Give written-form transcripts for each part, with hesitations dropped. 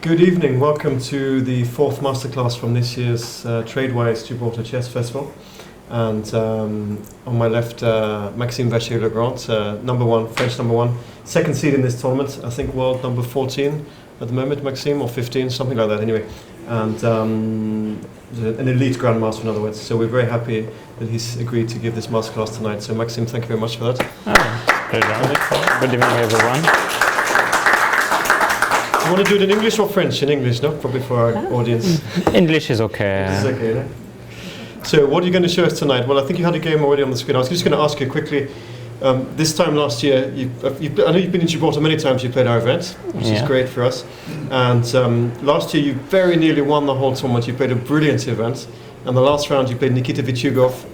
Good evening, welcome to the fourth masterclass from this year's Tradewise Gibraltar Chess Festival. And on my left, Maxime Vachier-Lagrave, number one, French number one, second seed in this tournament, I think world number 14 at the moment, Maxime, or 15, something like that anyway. And an elite grandmaster, in other words. So we're very happy that he's agreed to give this masterclass tonight. So Maxime, thank you very much for that. Pleasure. Good evening, everyone. You want to do it in English or French? In English, no? Probably for our audience. English is okay. This is okay, no? So what are you going to show us tonight? Well, I think you had a game already on the screen. I was just going to ask you quickly, this time last year, I know you've been in Gibraltar many times, you played our event, which is great for us. And last year you very nearly won the whole tournament. You played a brilliant event. And the last round you played Nikita Vityugov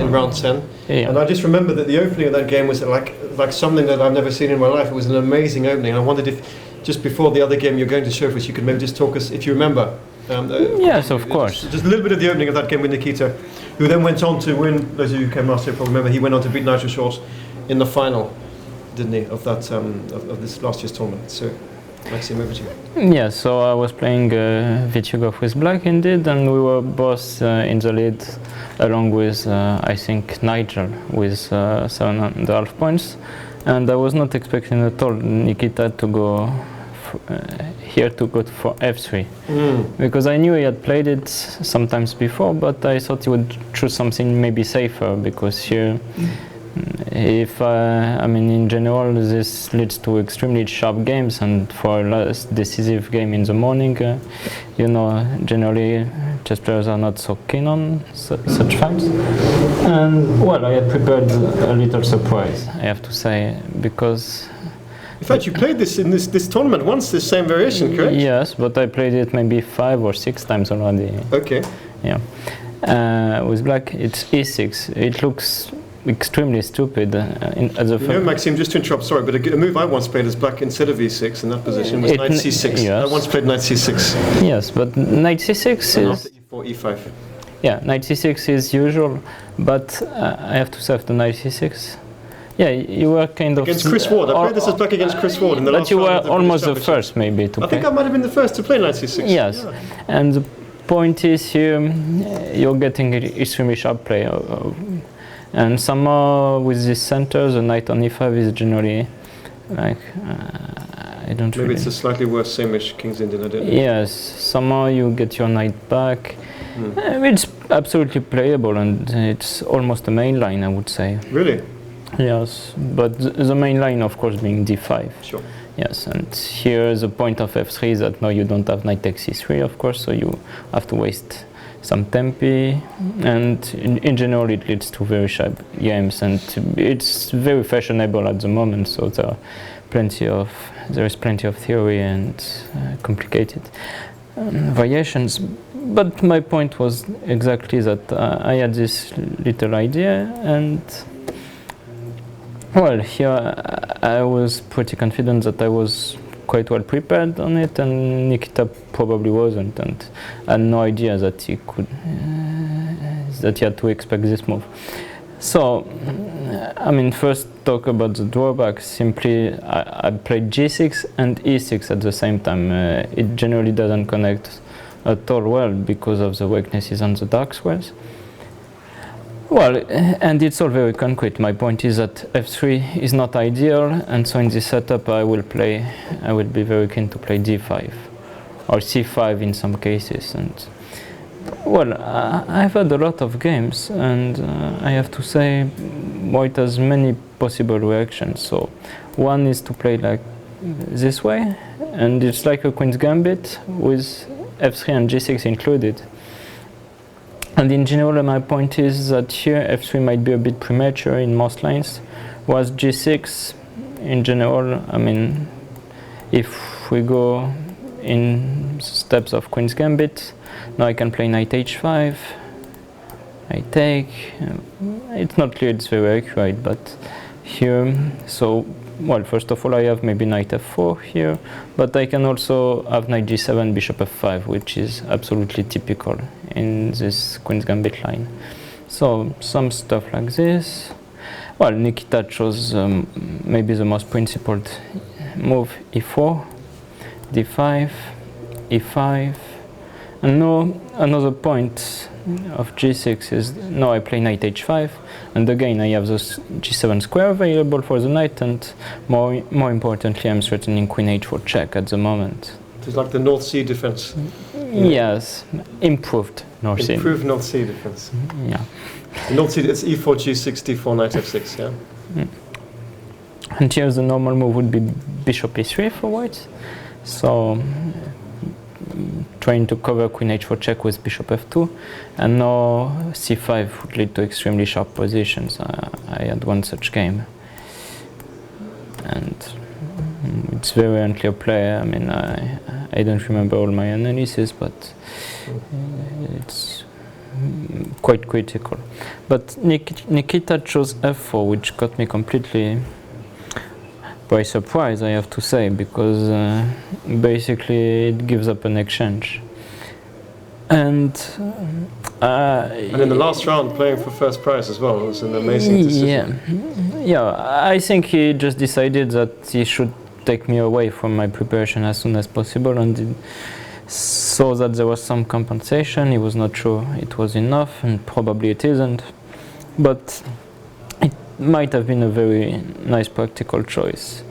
in round 10. Yeah. And I just remember that the opening of that game was like something that I've never seen in my life. It was an amazing opening. And I wondered if, just before the other game you're going to show us, you could maybe just talk us, if you remember. Yes, of course. Just a little bit of the opening of that game with Nikita, who then went on to win, those of you who came last year probably remember, he went on to beat Nigel Short in the final, didn't he, of that of this last year's tournament. So, Maxime, over to you. Yeah, so I was playing Vityugov with black indeed, and we were both in the lead, along with, I think, Nigel with 7.5 points. And I was not expecting at all Nikita to go here to go for f3, because I knew he had played it sometimes before, but I thought he would choose something maybe safer, because here, if I mean, in general, this leads to extremely sharp games, and for a last decisive game in the morning, you know, generally chess players are not so keen on such fights. And well, I had prepared a little surprise, I have to say, because in fact, you played this in this tournament once, this same variation, correct? Yes, but I played it maybe 5 or 6 times already. Okay. Yeah. With black, it's e6. It looks extremely stupid as a. You know, Maxime, just to interrupt, sorry, but a move I once played as black instead of e6 in that position was knight c6. Yes. I once played knight c6. Yes, but knight c6 is. After e4, e5. Yeah, knight c6 is usual, but I have to say after knight c6. Yeah, you were kind of... Against Chris Ward. I played this as black against Chris Ward in the last round. But you were almost the first, maybe, to play. I think I might have been the first to play knight c6. Yes, yeah. And the point is here, you're getting extremely sharp play. And somehow with this center, the knight on e5 is generally like... I don't Maybe it's a slightly worse same-ish King's Indian, I don't know. Yes, somehow you get your knight back. It's absolutely playable, and it's almost a main line, I would say. Really? Yes, but the main line, of course, being d5. Sure. Yes, and here the point of f3 is that now you don't have knight takes e3, of course, so you have to waste some tempi, and in general it leads to very sharp games, and it's very fashionable at the moment, so there is plenty of theory and complicated variations. But my point was exactly that I had this little idea, and well, here I was pretty confident that I was quite well prepared on it, and Nikita probably wasn't, and I had no idea that he could, that he had to expect this move. So, I mean, first talk about the drawbacks. Simply, I played g6 and e6 at the same time. It generally doesn't connect at all well because of the weaknesses on the dark squares. Well, and it's all very concrete. My point is that f3 is not ideal, and so in this setup I will be very keen to play d5 or c5 in some cases. And well, I've had a lot of games, and I have to say, white has many possible reactions. So one is to play like this way, and it's like a queen's gambit with f3 and g6 included. And in general, my point is that here f3 might be a bit premature in most lines, whereas g6, in general, I mean, if we go in steps of queen's gambit, now I can play knight h5, I take, it's not clear it's very accurate, but here, so, well, first of all I have maybe knight f4 here, but I can also have knight g7, bishop f5, which is absolutely typical in this queen's gambit line. So, some stuff like this. Well, Nikita chose maybe the most principled move, e4, d5, e5. And now another point of g6 is now I play knight h5, and again I have this g7 square available for the knight, and more importantly I'm threatening queen h4 check at the moment. It's like the North Sea defense. Yes, improved North Sea. Improved North Sea defense. Yeah. The North Sea, it's e4, g6, d4, knight f6, yeah? And here the normal move would be bishop e3 for white. So trying to cover queen h4 check with bishop f2, and now c5 would lead to extremely sharp positions. I had one such game, and it's very unclear play. I mean, I don't remember all my analysis, but it's quite critical. But Nikita chose f4, which got me completely by surprise, I have to say, because basically it gives up an exchange. And in the last round, playing for first prize as well, it was an amazing decision. Yeah, I think he just decided that he should take me away from my preparation as soon as possible, and saw that there was some compensation. He was not sure it was enough, and probably it isn't, but it might have been a very nice practical choice.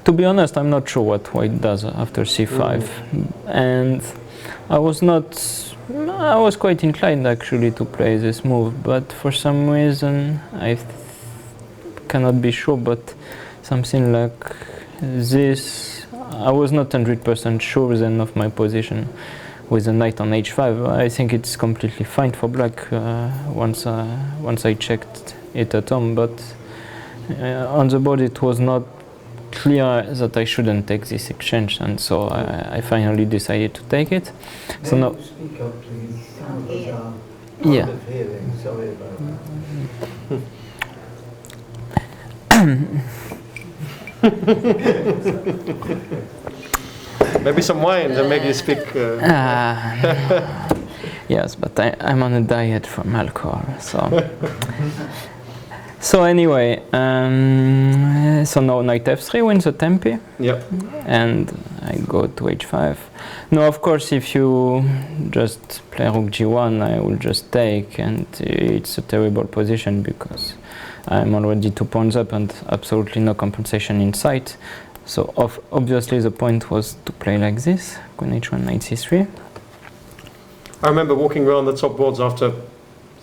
To be honest, I'm not sure what white does after c5, and I was quite inclined actually to play this move, but for some reason I cannot be sure, but something like this, I was not 100% sure then of my position with the knight on h5. I think it's completely fine for black once I checked it at home, but on the board it was not clear that I shouldn't take this exchange, and so I finally decided to take it. So now, speak up, please. Sounds yeah. hard of hearing. Sorry about that. Maybe some wine to make you speak. Yes, but I'm on a diet from alcohol, so. So anyway, so now knight f3 wins the tempi. Yep. And I go to h5. Now, of course, if you just play rook g1, I will just take, and it's a terrible position because I'm already 2 pawns up and absolutely no compensation in sight. So obviously the point was to play like this, queen h1, knight c3. I remember walking around the top boards after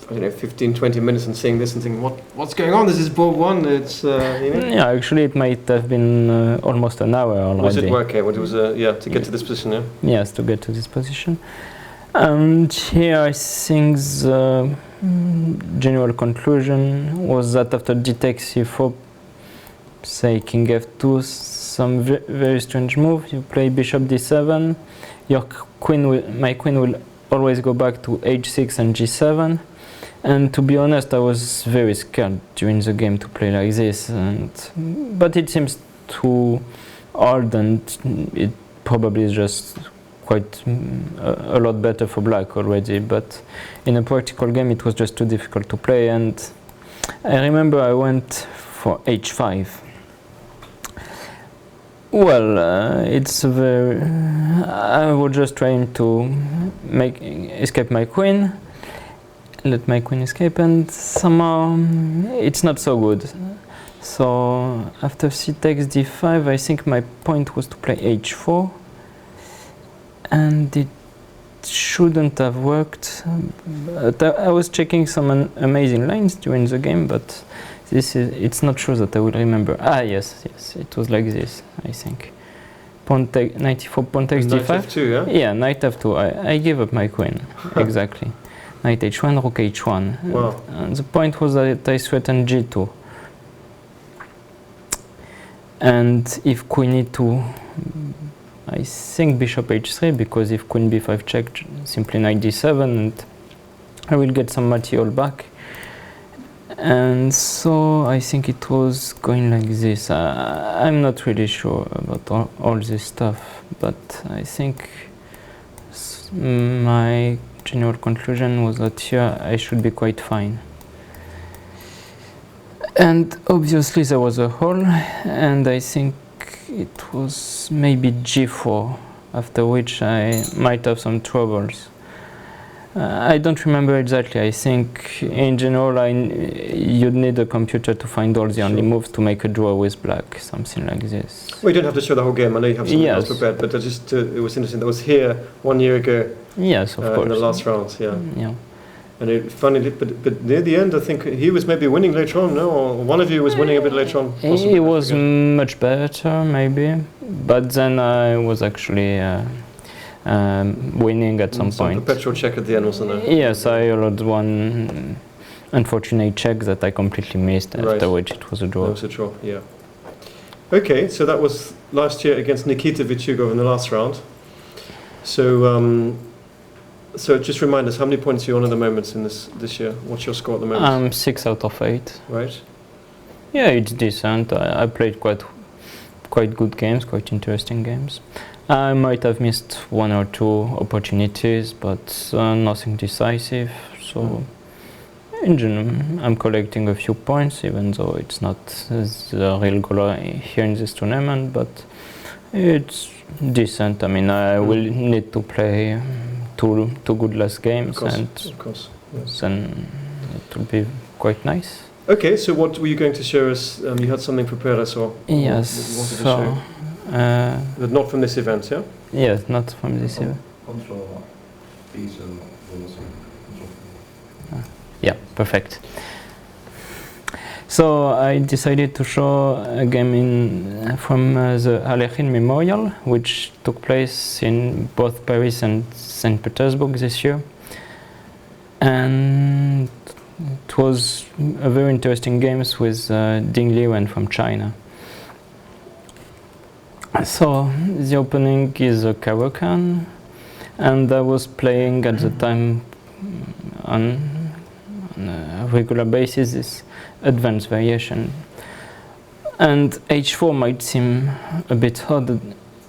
15, 20 minutes and seeing this and thinking, what's going on? This is board one. It's Yeah, actually it might have been almost an hour already. Was it work? What it was? To get to this position. Yeah. Yes, to get to this position. And here I think the general conclusion was that after d takes c4, say king f2, some very strange move. You play bishop d7. My queen will always go back to h6 and g7. And to be honest, I was very scared during the game to play like this, but it seems too hard, and it probably is just quite a lot better for black already, but in a practical game it was just too difficult to play, and I remember I went for h5. Well, I was just trying to escape my queen, let my queen escape, and somehow it's not so good. So after c takes d5, I think my point was to play h4, and it shouldn't have worked. But I was checking some amazing lines during the game, but it's not sure that I will remember. Yes, it was like this, I think. Knight e4, pawn takes d5. Knight f2, yeah? Yeah, knight f2. I gave up my queen, exactly. Knight h1, rook h1. Wow. And the point was that I threatened g2. And if queen e2, I think bishop h3, because if queen b5 check, simply knight d7, and I will get some material back. And so I think it was going like this. I'm not really sure about all this stuff, but I think my general conclusion was that here I should be quite fine. And obviously there was a hole, and I think it was maybe g4 after which I might have some troubles. I don't remember exactly. I think in general you'd need a computer to find all the only moves to make a draw with black, something like this. Well, you don't have to show the whole game. I know you have something else Yes. prepared, but it was interesting. That was here 1 year ago Yes, of course. in the last round. Yeah. Yeah. And it finally, but near the end, I think he was maybe winning later on, no? Or one of you was winning a bit later on. Possibly, It I was forget. much better, maybe, but then I was actually winning at some point. Perpetual check at the end, wasn't there? Yes, I allowed one unfortunate check that I completely missed, Right. after which it was a That draw. was a draw, yeah. Okay, so that was last year against Nikita Vichugov in the last round. So, so just remind us, how many points are you on at the moment in this year? What's your score at the moment? 6 out of 8. Right? Yeah, it's decent. I played quite good games, quite interesting games. I might have missed 1 or 2 opportunities, but nothing decisive. So, in general, I'm collecting a few points, even though it's not the real goal here in this tournament. But it's decent. I mean, I will need to play two good last games, Of course. Yes. then it will be quite nice. Okay, so what were you going to show us? You had something prepared, I saw. Yes. What you wanted to So, show. But not from this event, yeah? yes, not from this year. Control piece and Yeah, perfect. So I decided to show a game from the Alekhine Memorial, which took place in both Paris and St. Petersburg this year. And it was a very interesting game with Ding Liwen from China. So the opening is a Caro-Kann, and I was playing at the time on a regular basis this advanced variation. And h4 might seem a bit odd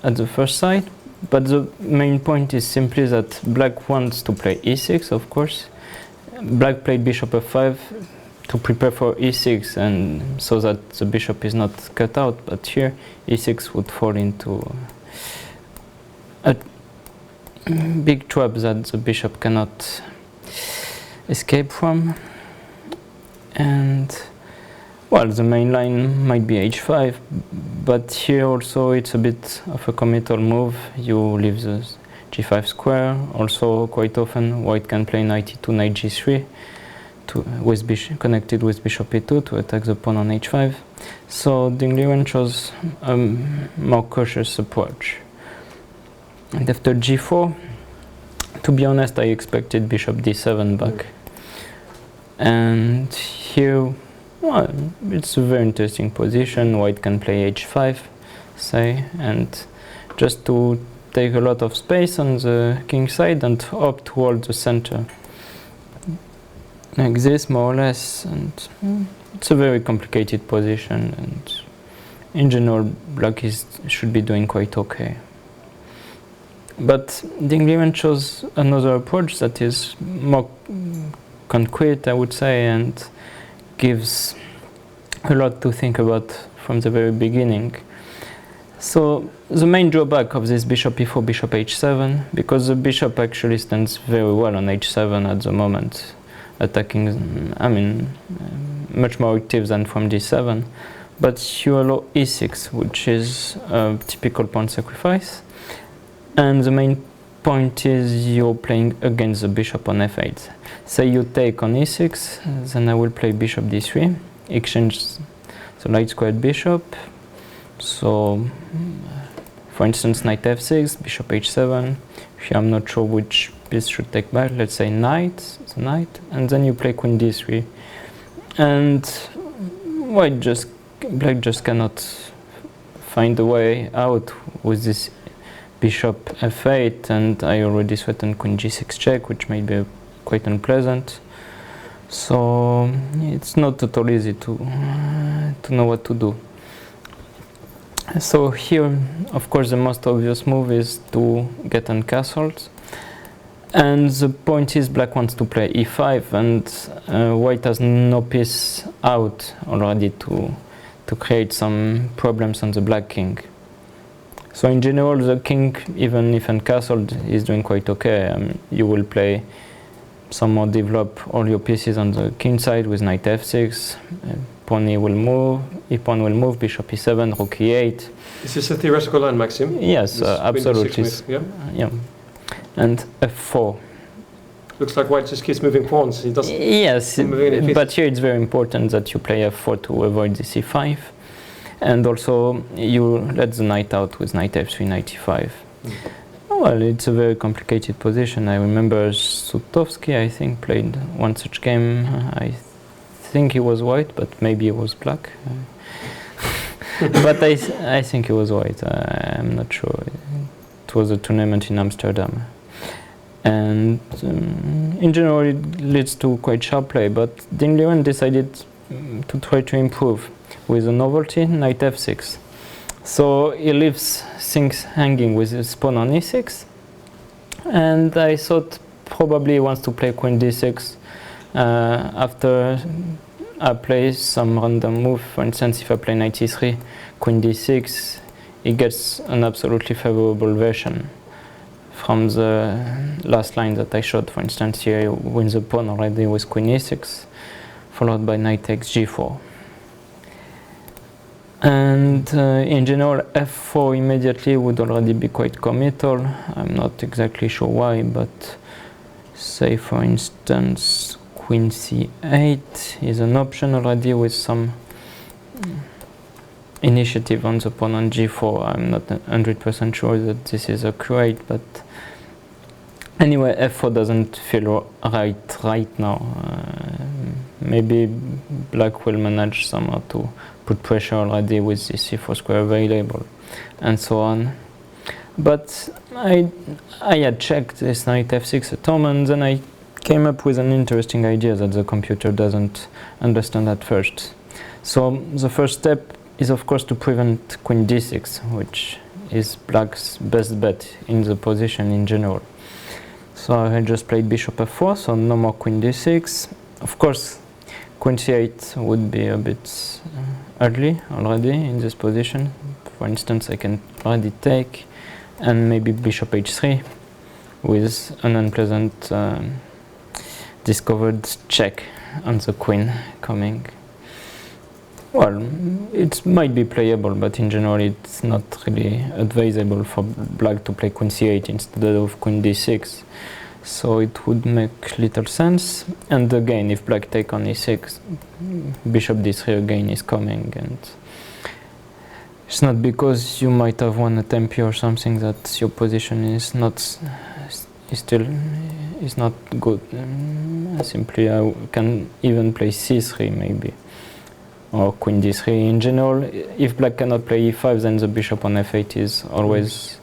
at the first sight, but the main point is simply that black wants to play e6, of course. Black played bishop f5 to prepare for e6, and so that the bishop is not cut out, but here e6 would fall into a big trap that the bishop cannot escape from. And well, the main line might be h5, but here also it's a bit of a committal move. You leave the g5 square. Also, quite often white can play knight e2, knight g3 with connected with bishop e2 to attack the pawn on h5. So Ding Liwen chose a more cautious approach. And after g4, to be honest, I expected bishop d7 back. And here, well, it's a very interesting position. White can play h5, say, and just to take a lot of space on the king side and up toward the center. Like this, more or less, and it's a very complicated position, and in general, black should be doing quite okay. But Ding Liwen chose another approach that is more concrete, I would say, and gives a lot to think about from the very beginning. So the main drawback of this bishop e4, bishop h7, because the bishop actually stands very well on h7 at the moment, attacking, I mean, much more active than from d7, but you allow e6, which is a typical pawn sacrifice, and the main point is you're playing against the bishop on f8. Say you take on e6, then I will play bishop d3, exchange the light squared bishop. So, for instance, knight f6, bishop h7. Here I'm not sure which piece should take back. Let's say knight, the knight, and then you play queen d3. And black just cannot find a way out with this bishop f8, and I already threatened queen g6 check, which may be quite unpleasant. So it's not at all easy to know what to do. So here, of course, the most obvious move is to get uncastled, and the point is black wants to play e5, and white has no piece out already to create some problems on the black king. So in general, the king, even if uncastled, is doing quite okay. You will play some more, develop all your pieces on the king side with knight f6. Pawn will move, pawn will move, bishop e7, rook e8. Is this a theoretical line, Maxime? Yes, absolutely. Yeah. Yeah. And f4. Looks like white just keeps moving pawns. He doesn't. Yes, but here it's very important that you play f4 to avoid the c5. And also you let the knight out with knight f3, knight e5. Well, it's a very complicated position. I remember Sutovsky, I think, played one such game. I think he was white, but maybe he was black. But I think he was white. I'm not sure. It was a tournament in Amsterdam. And in general, it leads to quite sharp play. But Ding Liren decided to try to improve with a novelty, knight f6. So he leaves things hanging with his pawn on e6. And I thought probably he wants to play queen d6 after I play some random move. For instance, if I play knight e3, queen d6, he gets an absolutely favorable version from the last line that I showed. For instance, here he wins the pawn already with queen e6, followed by knight takes g4. And in general, f4 immediately would already be quite committal. I'm not exactly sure why, but say for instance queen c8 is an option already with some initiative on the pawn on g4. I'm not 100% sure that this is accurate, but anyway, f4 doesn't feel right now. Maybe black will manage somehow to put pressure already with the c4 square available, and so on. But I had checked this knight f6 at home, and then I came up with an interesting idea that the computer doesn't understand at first. So the first step is of course to prevent queen d6, which is black's best bet in the position in general. So I just played bishop f4, so no more queen d6. Of course, queen c8 would be a bit early already in this position. For instance, I can already take, and maybe bishop h3 with an unpleasant discovered check on the queen coming. Well, it might be playable, but in general it's not really advisable for black to play queen c8 instead of queen d6. So it would make little sense. And again, if black take on e6, bishop d3 again is coming, and it's not because you might have won a tempi or something that your position is not good. Simply I can even play c3 maybe, or queen d3. In general, if black cannot play e5, then the bishop on f8 is always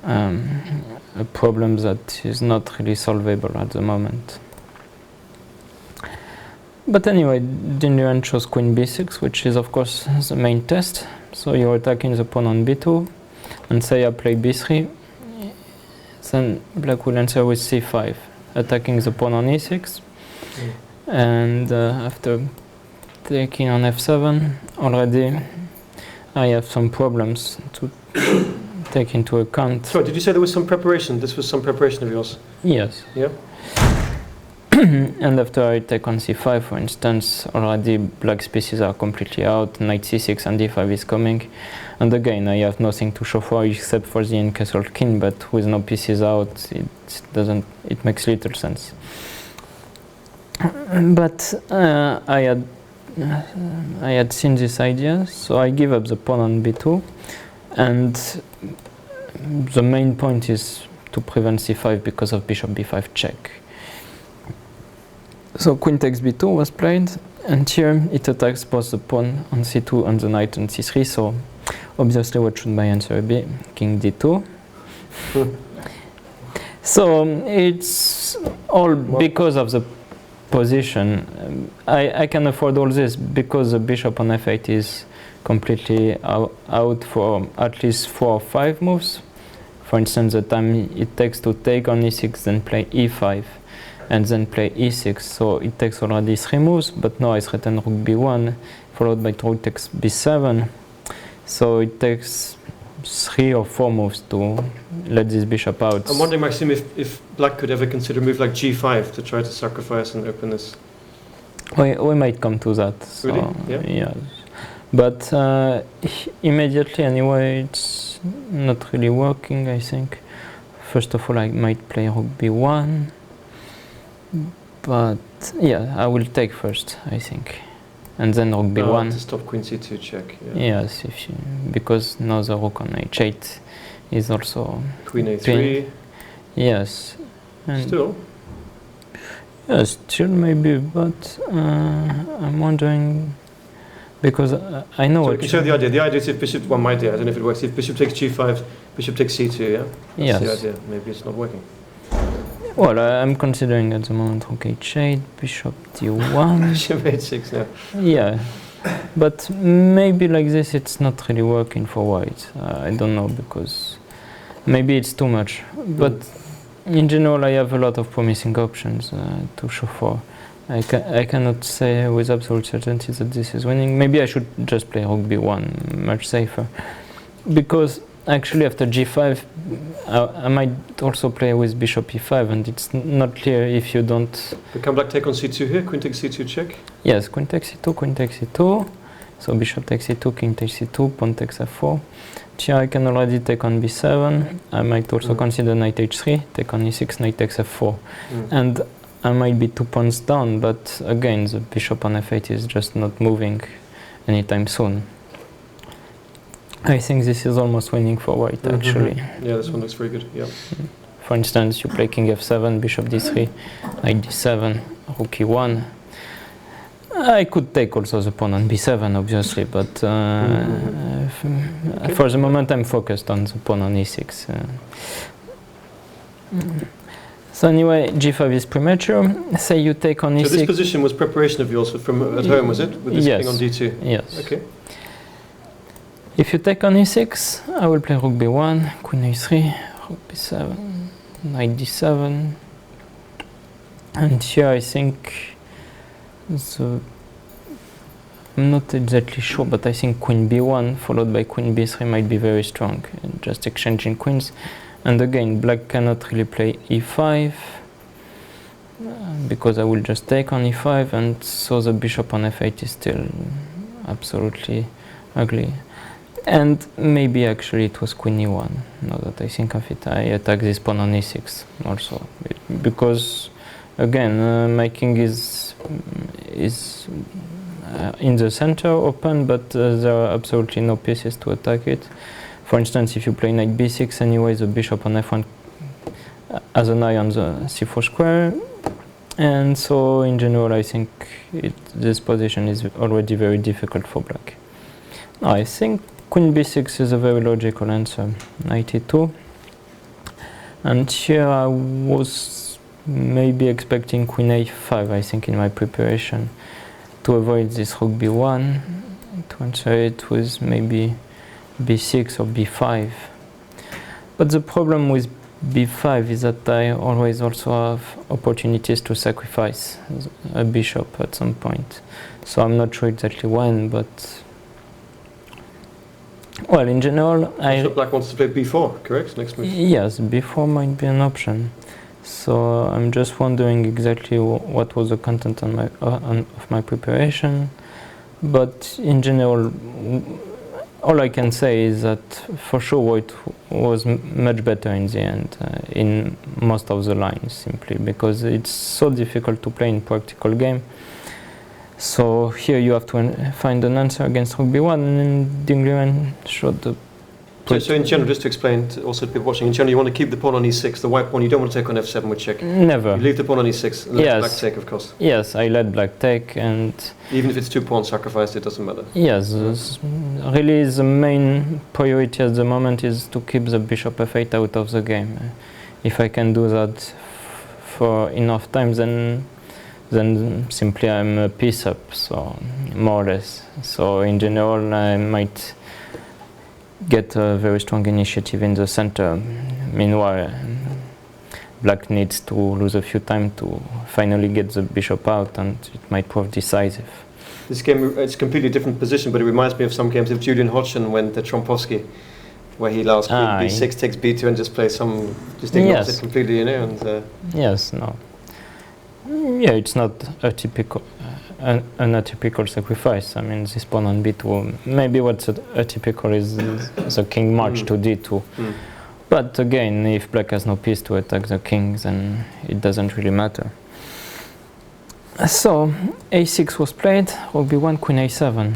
a problem that is not really solvable at the moment. But anyway, Ding Liren chose queen b6, which is of course the main test. So you're attacking the pawn on b2, and say I play b3, then black will answer with c5, attacking the pawn on e6. And after taking on f7, already I have some problems to take into account. So did you say there was some preparation? This was some preparation of yours? Yes. Yeah. And after I take on c5, for instance, already black's pieces are completely out. Knight c6 and d5 is coming, and again I have nothing to show for except for the encastled king. But with no pieces out, it makes little sense. But I had seen this idea, so I give up the pawn on b2, and the main point is to prevent c5 because of bishop b5 check. So queen takes b2 was played, and here it attacks both the pawn on c2 and the knight on c3, so obviously what should my answer be? King d2. So it's all because of the position. I can afford all this because the bishop on f8 is completely out for at least 4 or 5 moves. For instance, the time it takes to take on e6, then play e5, and then play e6, so it takes already 3 moves, but now I threaten rook b1, followed by rook takes b7, so it takes 3 or 4 moves to let this bishop out. I'm wondering, Maxime, if black could ever consider a move like g5 to try to sacrifice and open this. We might come to that. So, Really? Yeah? Yes. But immediately anyway, it's not really working, I think. First of all, I might play rook b1. But yeah, I will take first, I think. And then rook b1. To stop queen c2 check. Yeah. Yes, because now the rook on h8 is also Queen a3. Yes. And Still. yes, still maybe, but I'm wondering because I know So what you can show the idea. The idea is if bishop, well, my idea, I don't know if it works. If bishop takes g5, bishop takes c2, yeah? That's Yes. the idea. Maybe it's not working. Well, I'm considering at the moment rook h8, bishop d1. Bishop h6 now. Yeah, but maybe like this it's not really working for white. I don't know, because maybe it's too much. But in general, I have a lot of promising options to show for. I cannot say with absolute certainty that this is winning. Maybe I should just play rook b1, much safer. Because actually after g5, I might also play with bishop e5, and it's not clear if you don't... But can black take on c2 here? Queen takes c2 check? Yes, queen takes c2, queen takes c2. So bishop takes c2, king takes c2, pawn takes f4. Here I can already take on b7. I might also consider knight h3, take on e6, knight takes f4. And I might be 2 pawns down, but again, the bishop on f8 is just not moving anytime soon. I think this is almost winning for white, actually. Yeah, this one looks very good, yeah. For instance, you play king f7, bishop d3, knight d7, rook e1. I could take also the pawn on b7, obviously, but for the moment I'm focused on the pawn on e6. So anyway, g5 is premature. Say you take on e6. So this position was preparation of yours from at home, was it? With this Yes. king on d2? Yes. Okay. If you take on e6, I will play rook b1, queen a3, rook b7, knight d7. And here I think I'm not exactly sure, but I think queen b1 followed by queen b3 might be very strong, just exchanging queens. And again, black cannot really play e5 because I will just take on e5, and so the bishop on f8 is still absolutely ugly. And maybe actually it was queen e1. Now that I think of it, I attack this pawn on e6 also, because again my king is in the center open, but there are absolutely no pieces to attack it. For instance, if you play knight b6 anyway, the bishop on f1 has an eye on the c4 square, and so in general I think this position is already very difficult for black. Now, I think queen b6 is a very logical answer, knight e2, and here I was maybe expecting queen a5, I think, in my preparation, to avoid this rook b1, to answer it with maybe b6 or b5. But the problem with b5 is that I always also have opportunities to sacrifice a bishop at some point. So I'm not sure exactly when, but well, in general, So black wants to play b4, correct? Next move. Yes, b4 might be an option. So I'm just wondering exactly what was the content on of my preparation. But in general, all I can say is that for sure white was much better in the end, in most of the lines, simply because it's so difficult to play in practical game. So here you have to find an answer against rook b1, and Dingleman showed the... So in general, just to explain to also people watching, in general you want to keep the pawn on e6, the white pawn, you don't want to take on f7 with check. Never. You leave the pawn on e6 and let Yes. black take, of course. Yes, I let black take, and... Even if it's 2 pawns sacrificed, it doesn't matter. Yes, really the main priority at the moment is to keep the bishop f8 out of the game. If I can do that for enough time, then simply I'm a piece up, so more or less. So in general, I might get a very strong initiative in the center. Meanwhile, black needs to lose a few time to finally get the bishop out, and it might prove decisive. This game, it's a completely different position, but it reminds me of some games of Julian Hodgson when the Trompowski where he allows queen Ah, b6 takes b2 and just plays just ignores Yes. it completely, you know. And Yes, no. Yeah, it's not a typical, an atypical sacrifice. I mean, this pawn on b2. Maybe what's atypical is the king march to d2. But again, if black has no piece to attack the king, then it doesn't really matter. So a6 was played, rook b1, queen a7.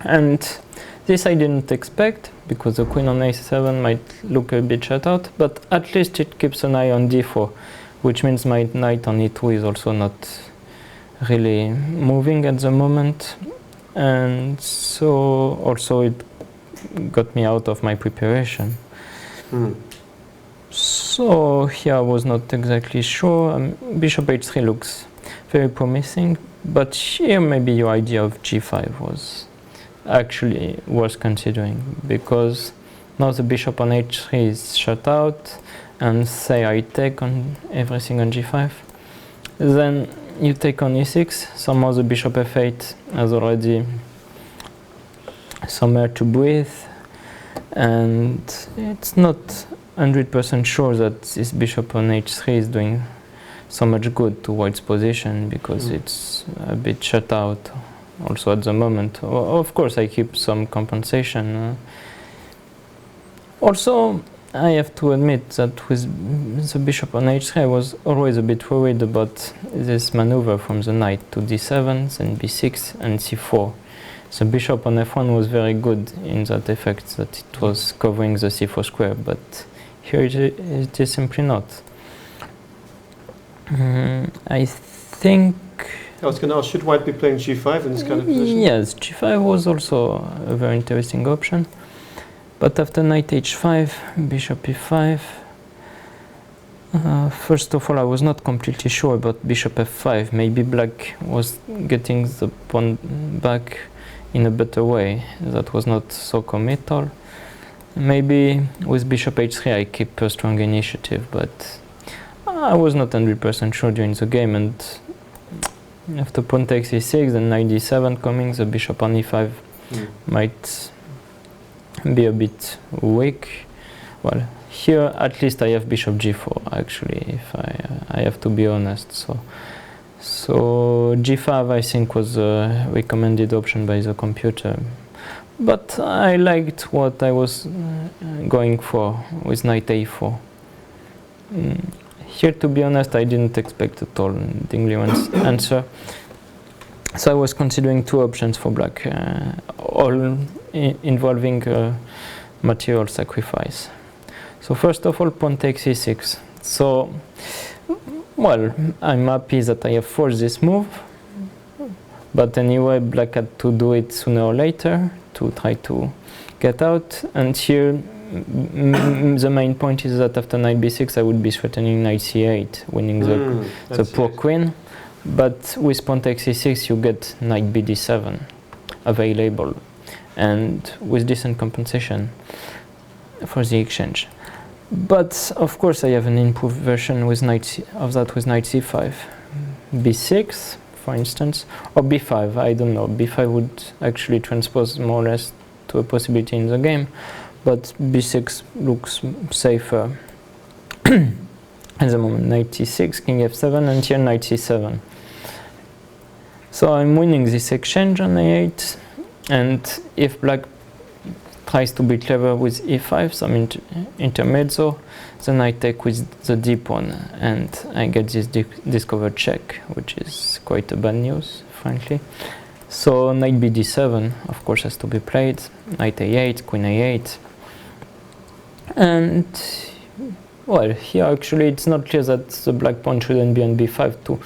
And this I didn't expect, because the queen on a7 might look a bit shut out, but at least it keeps an eye on d4, which means my knight on e2 is also not really moving at the moment. And so also it got me out of my preparation. So here I was not exactly sure. Bishop h3 looks very promising, but here maybe your idea of g5 was actually worth considering, because now the bishop on h3 is shut out, and say I take on everything on g5, then you take on e6, somehow the bishop f8 has already somewhere to breathe, and it's not 100% sure that this bishop on h3 is doing so much good to white's position, because it's a bit shut out also at the moment. Of course I keep some compensation. Also I have to admit that with the bishop on h3 I was always a bit worried about this maneuver from the knight to d7, then b6 and c4. The bishop on f1 was very good in that effect, that it was covering the c4 square, but here it is simply not. I think... I was going to ask, should white be playing g5 in this kind of position? Yes, g5 was also a very interesting option. But after knight h5, bishop e5, first of all I was not completely sure about bishop f5. Maybe black was getting the pawn back in a better way. That was not so committal. Maybe with bishop h3 I keep a strong initiative, but I was not 100% sure during the game, and after pawn takes e6 and knight d7 coming, the bishop on e5 might be a bit weak. Well, here at least I have bishop g4 actually, if I have to be honest. So g5 I think was a recommended option by the computer, but I liked what I was going for with knight a4. Here, to be honest, I didn't expect at all Dingley's answer. So I was considering two options for black, all involving material sacrifice. So first of all, pawn takes e6. So, well, I'm happy that I have forced this move, but anyway, black had to do it sooner or later to try to get out. And here, the main point is that after knight b6 I would be threatening knight c8, winning the poor queen. But with pawn takes e6 you get knight bd7 available, and with decent compensation for the exchange. But of course I have an improved version with knight c5, b6 for instance, or b5, I don't know. b5 would actually transpose more or less to a possibility in the game, but b6 looks safer. At the moment, knight c6, king f7, and here knight c7. So I'm winning this exchange on a8, and if black tries to be clever with e5, some intermezzo, then I take with the d pawn, and I get this discovered check, which is quite a bad news, frankly. So knight bd7, of course, has to be played, knight a8, queen a8, and well, here actually it's not clear that the black pawn shouldn't be on b5 to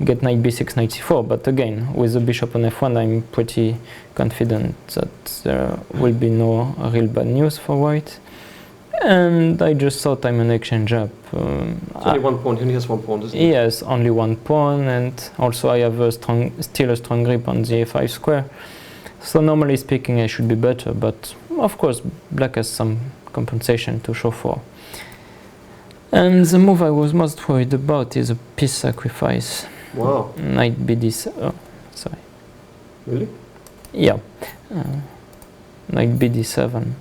get knight b6, knight c4, but again, with the bishop on f1 I'm pretty confident that there will be no real bad news for white. And I just thought I'm an exchange up. It's only one pawn, he only has one pawn, doesn't he? Yes, only one pawn, and also I have still a strong grip on the a5 square. So normally speaking I should be better, but of course black has some compensation to show for. And the move I was most worried about is a piece sacrifice. Wow. Knight bd7. Oh, sorry. Really? Yeah. Knight bd7.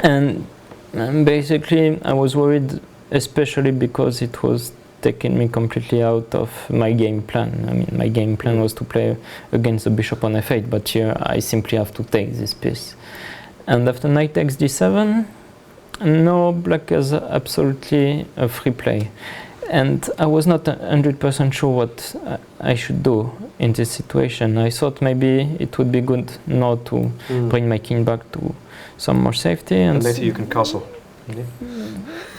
And basically I was worried, especially because it was taking me completely out of my game plan. I mean, my game plan was to play against the bishop on f8, but here I simply have to take this piece. And after knight takes d7, no, black has absolutely a free play. And I was not 100% sure what I should do in this situation. I thought maybe it would be good not to bring my king back to some more safety. And later you can castle.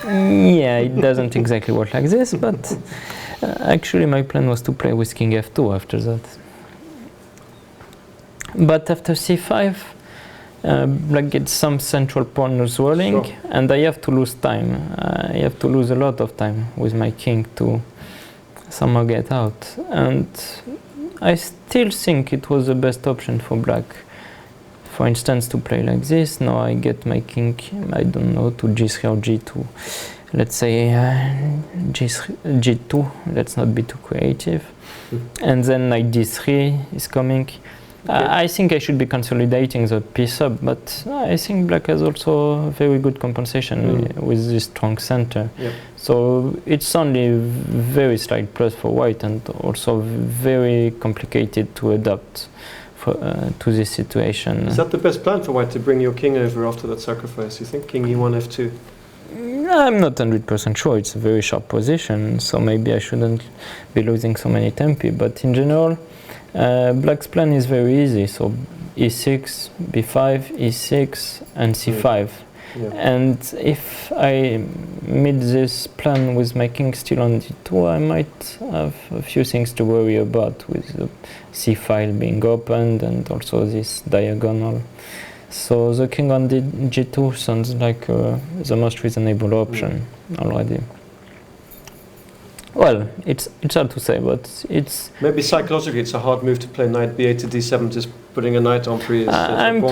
Yeah, it doesn't exactly work like this, but actually my plan was to play with king f2 after that. But after c5, black gets some central pawn swirling, sure. And I have to lose time. I have to lose a lot of time with my king to somehow get out. And I still think it was the best option for black. For instance, to play like this. Now I get my king, I don't know, to g3 or g2. Let's say g2, let's not be too creative. And then knight d3 is coming. I think I should be consolidating the piece up, but I think black has also very good compensation with this strong center. Yep. So it's only very slight plus for white, and also very complicated to adapt to this situation. Is that the best plan for white, to bring your king over after that sacrifice, you think? King e1, f2? I'm not 100% sure. It's a very sharp position, so maybe I shouldn't be losing so many tempi, but in general, black's plan is very easy, so e6, b5, e6, and c5. Yeah. And if I meet this plan with my king still on d2, I might have a few things to worry about, with the c file being opened and also this diagonal. So the king on g2 sounds like the most reasonable option already. Well, it's hard to say, but it's... Maybe psychologically it's a hard move to play knight b8 to d7, just putting a knight on pre. I'm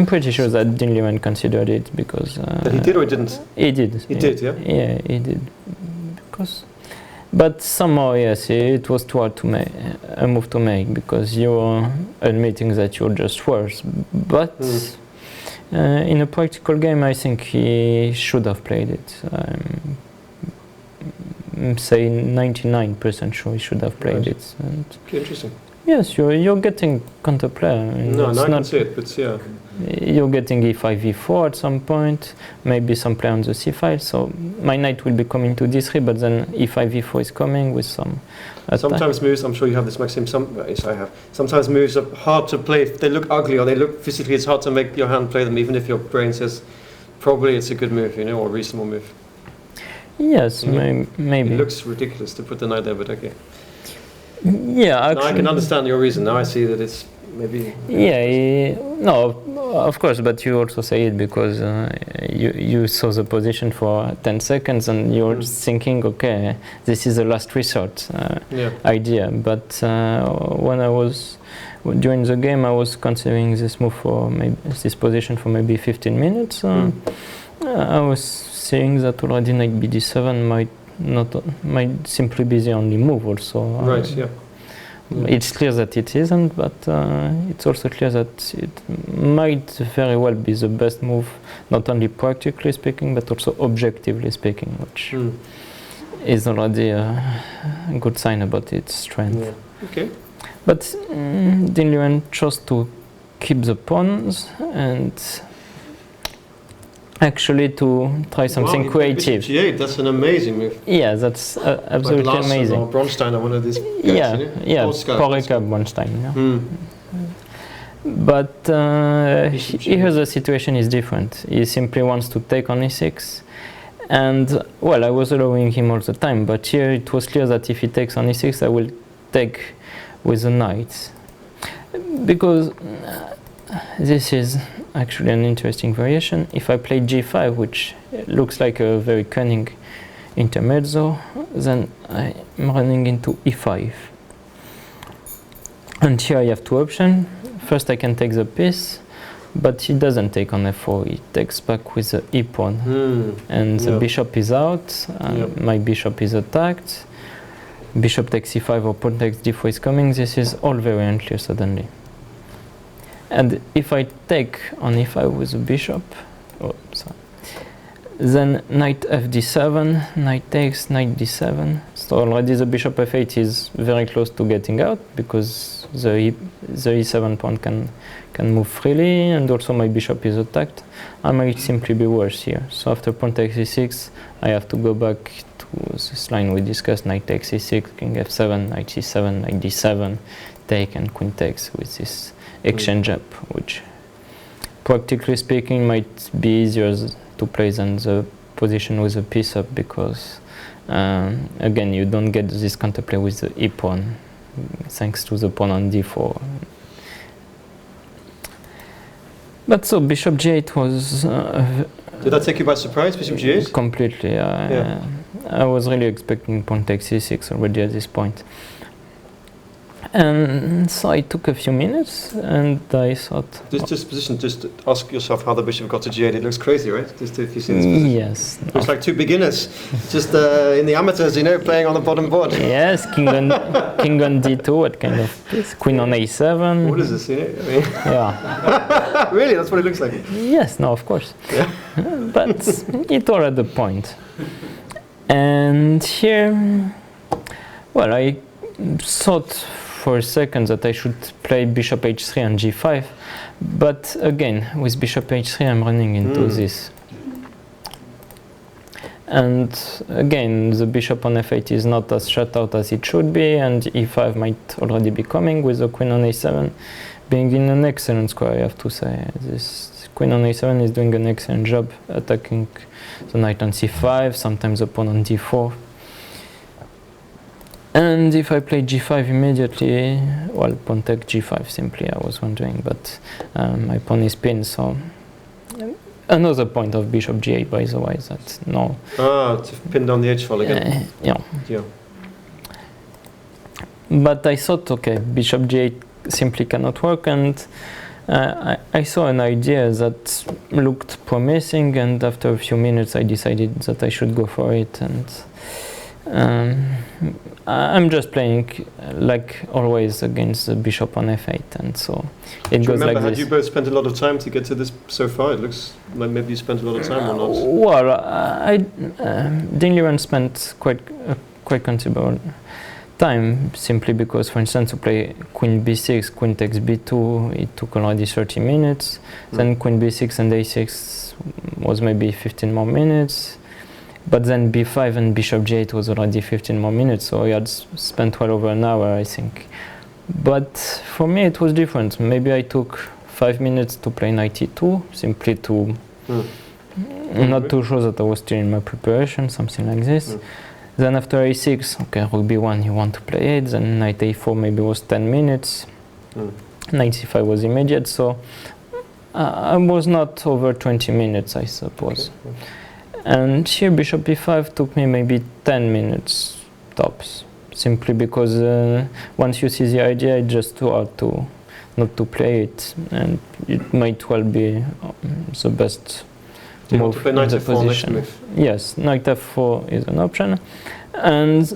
pretty sure that Dean Lewin considered it, because... But he did or he didn't? He did. He did, yeah? Yeah, he did. Because... But somehow, yes, it was too hard to make a move to make, because you're admitting that you're just worse. But in a practical game, I think he should have played it. Say 99% sure he should have played it. And okay, interesting. Yes, you're getting counterplay. I mean, no, I can see it, but yeah. You're getting e5, e4 at some point, maybe some play on the c file, so my knight will be coming to d3, but then e5, e4 is coming with some attack. Sometimes moves, I'm sure you have this, Maxime, yes, I have. Sometimes moves are hard to play. If they look ugly or they look physically, it's hard to make your hand play them, even if your brain says probably it's a good move, you know, or a reasonable move. Yes, maybe. It looks ridiculous to put the knight there, but okay. Yeah, actually. Now I can understand your reason. Now I see that it's maybe... Yeah, no, of course, but you also say it because you saw the position for 10 seconds and you're thinking, okay, this is the last resort idea. But when I was... During the game, I was considering this move for maybe this position for maybe 15 minutes. I was saying that already knight bd7 might simply be the only move also. Right, yeah. It's clear that it isn't, but it's also clear that it might very well be the best move, not only practically speaking, but also objectively speaking, which is already a good sign about its strength. Yeah. Okay. But Dean Lewin chose to keep the pawns and actually to try something creative. G8, that's an amazing move. Yeah, that's absolutely like amazing. Or Bronstein or one of these guys, yeah, Poreka Bronstein. Yeah. But here the situation is different. He simply wants to take on e6. And, well, I was allowing him all the time, but here it was clear that if he takes on e6, I will take with the knight. Because this is actually an interesting variation. If I play g5, which looks like a very cunning intermezzo, then I'm running into e5. And here I have two options. First I can take the piece, but he doesn't take on f4, he takes back with the e pawn. And the bishop is out, my bishop is attacked, bishop takes e5 or pawn takes d4 is coming. This is all very unclear suddenly. And if I take on e5 with the bishop, Oh, sorry. Then knight fd7, knight takes, knight d7. So already the bishop f8 is very close to getting out because the e7 pawn can move freely, and also my bishop is attacked. I might simply be worse here. So after pawn takes e6, I have to go back to this line we discussed: knight takes e6, king f7, knight c7, knight d7, take, and queen takes with this exchange up, which practically speaking might be easier to play than the position with the piece up, because again you don't get this counterplay with the e pawn thanks to the pawn on d4. But so bishop g8 was did that take you by surprise, bishop g8? Completely. I was really expecting pawn takes c6 already at this point. And so I took a few minutes and I thought... This position, just ask yourself how the bishop got to g8. It looks crazy, right? Just if you see this position. Yes. Looks like two beginners, just in the amateurs, you know, playing on the bottom board. Yes, king on d2, what kind of piece? Queen on a7. What is this, you know? I mean, yeah. Really, that's what it looks like? Yes, no, of course. Yeah. But it all at the point. And here, well, I thought for a second that I should play bishop h3 and g5, but again with bishop h3 I'm running into this, and again the bishop on f8 is not as shut out as it should be, and e5 might already be coming with the queen on a7 being in an excellent square. I have to say this queen on a7 is doing an excellent job attacking the knight on c5, sometimes the pawn on d4. And if I play g5 immediately, well, pawn take g5 simply, I was wondering, but my pawn is pinned, so... Another point of bishop g8, by the way, that no... Ah, to pin down the h-file again. Yeah. But I thought, okay, bishop g8 simply cannot work, and I saw an idea that looked promising, and after a few minutes I decided that I should go for it, and... I'm just playing like always against the bishop on f8, and so it goes like this. Had you both spent a lot of time to get to this so far? It looks like maybe you spent a lot of time or not. Well, I didn't even spend quite considerable time, simply because, for instance, to play queen b6, queen takes b2, it took already 30 minutes. Then queen b6 and a6 was maybe 15 more minutes. But then b5 and bishop g8 was already 15 more minutes, so I had spent well over an hour, I think. But for me it was different. Maybe I took 5 minutes to play knight e2, simply to not to show that I was still in my preparation, something like this. Then after a6, okay, rook b1, you want to play it. Then knight a4 maybe was 10 minutes. Knight c5 was immediate, so I was not over 20 minutes, I suppose. Okay. And here bishop b5 took me maybe 10 minutes tops, simply because once you see the idea, it's just too hard to not to play it, and it might well be the best move in the position. Yes, knight f4 is an option, and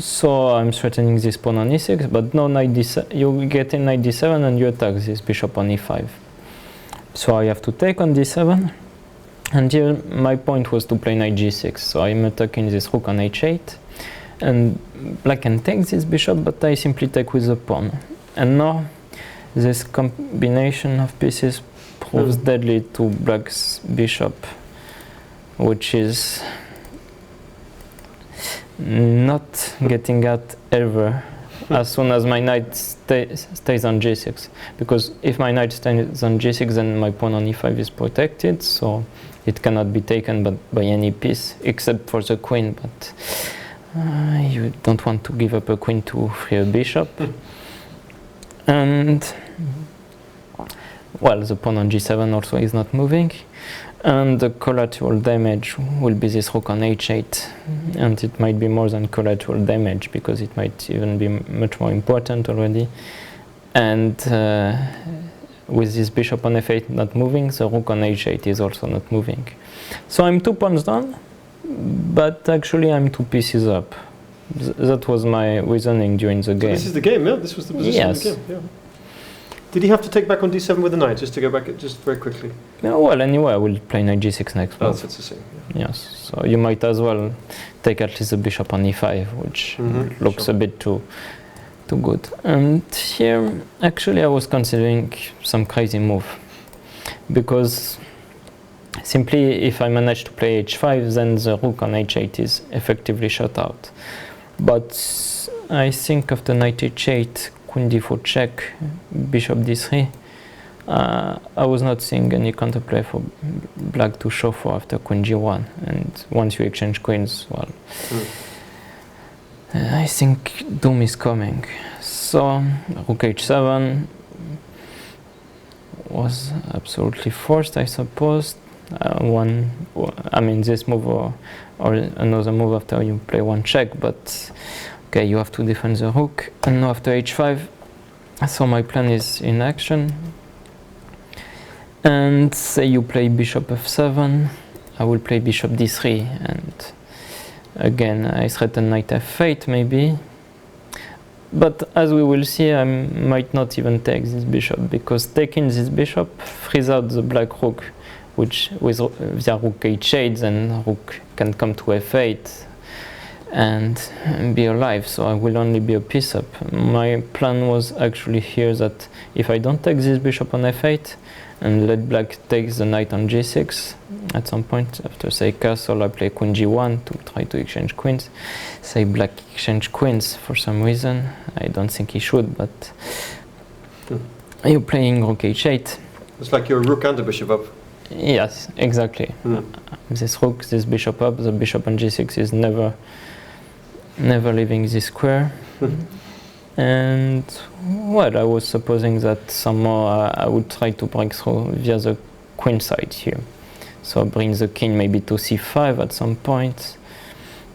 so I'm threatening this pawn on e6, but no knight d7. You get in knight d7 and you attack this bishop on e5. So I have to take on d7. And here my point was to play knight g6, so I'm attacking this rook on h8, and black can take this bishop, but I simply take with the pawn. And now this combination of pieces proves deadly to black's bishop, which is not getting out ever as soon as my knight stays on g6, because if my knight stays on g6, then my pawn on e5 is protected, so it cannot be taken by any piece except for the queen, but you don't want to give up a queen to free a bishop. And well, the pawn on g7 also is not moving, and the collateral damage will be this rook on h8, and it might be more than collateral damage, because it might even be much more important already. And with this bishop on f8 not moving, the rook on h8 is also not moving. So I'm 2 pawns down, but actually I'm 2 pieces up. That was my reasoning during the game. So this is the game, yeah? This was the position of the game, yeah. Did he have to take back on d7 with the knight, just to go back, just very quickly? Yeah, well, anyway, I will play knight g6 next Oh, move. that's the same. Yes, so you might as well take at least the bishop on e5, which looks a bit too good. And here, actually, I was considering some crazy move, because simply if I manage to play h5, then the rook on h8 is effectively shut out. But I think after knight h8, queen d4 check, bishop d3, I was not seeing any counterplay for black to show for after queen g1. And once you exchange queens, well, I think doom is coming. So rook h7 was absolutely forced, I suppose. This move or another move after you play one check, but okay, you have to defend the rook. And now after h5, so my plan is in action. And say you play bishop f7, I will play bishop d3, and again I threaten knight f8 maybe. But as we will see, I might not even take this bishop, because taking this bishop frees out the black rook, which via rook h8, then rook can come to f8 and be alive, so I will only be a piece up. My plan was actually here that if I don't take this bishop on f8 and let black take the knight on g6, at some point after say castle I play queen g1 to try to exchange queens. Say black exchange queens for some reason, I don't think he should, but you're playing rook h8. It's like you're a rook and a bishop up. Yes, exactly. This rook, this bishop up, the bishop on g6 is never leaving this square. And well, I was supposing that somehow I would try to break through via the queen side here. So bring the king maybe to c5 at some point,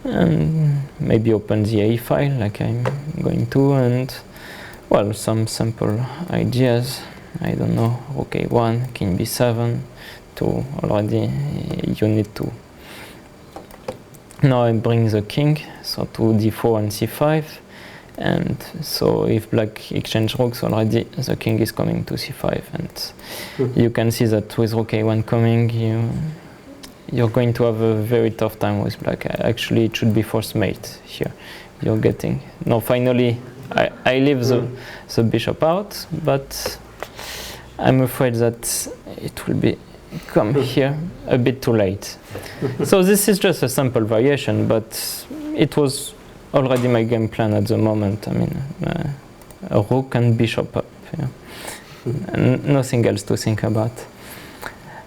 and maybe open the a file like I'm going to, and well, some simple ideas. I don't know, rook a1, king b7, to already you need to. Now I bring the king, so to d4 and c5, and so if black exchange rooks already, the king is coming to c5, and you can see that with rook a1 coming, you're going to have a very tough time with black. Actually, it should be forced mate here. You're getting, no, finally I leave the bishop out, but I'm afraid that it will come here a bit too late. So this is just a simple variation, but it was already my game plan at the moment. I mean, a rook and bishop up, and nothing else to think about.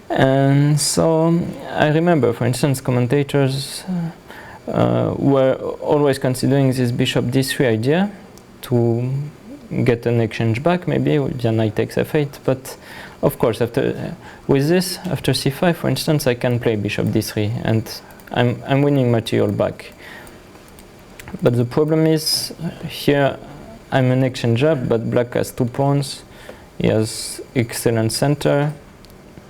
And so I remember, for instance, commentators were always considering this bishop d3 idea to get an exchange back, maybe via knight takes f8. But of course, with this, after c5, for instance, I can play bishop d3, and I'm winning material back. But the problem is, here I'm an exchange up, but black has 2 pawns. He has excellent center,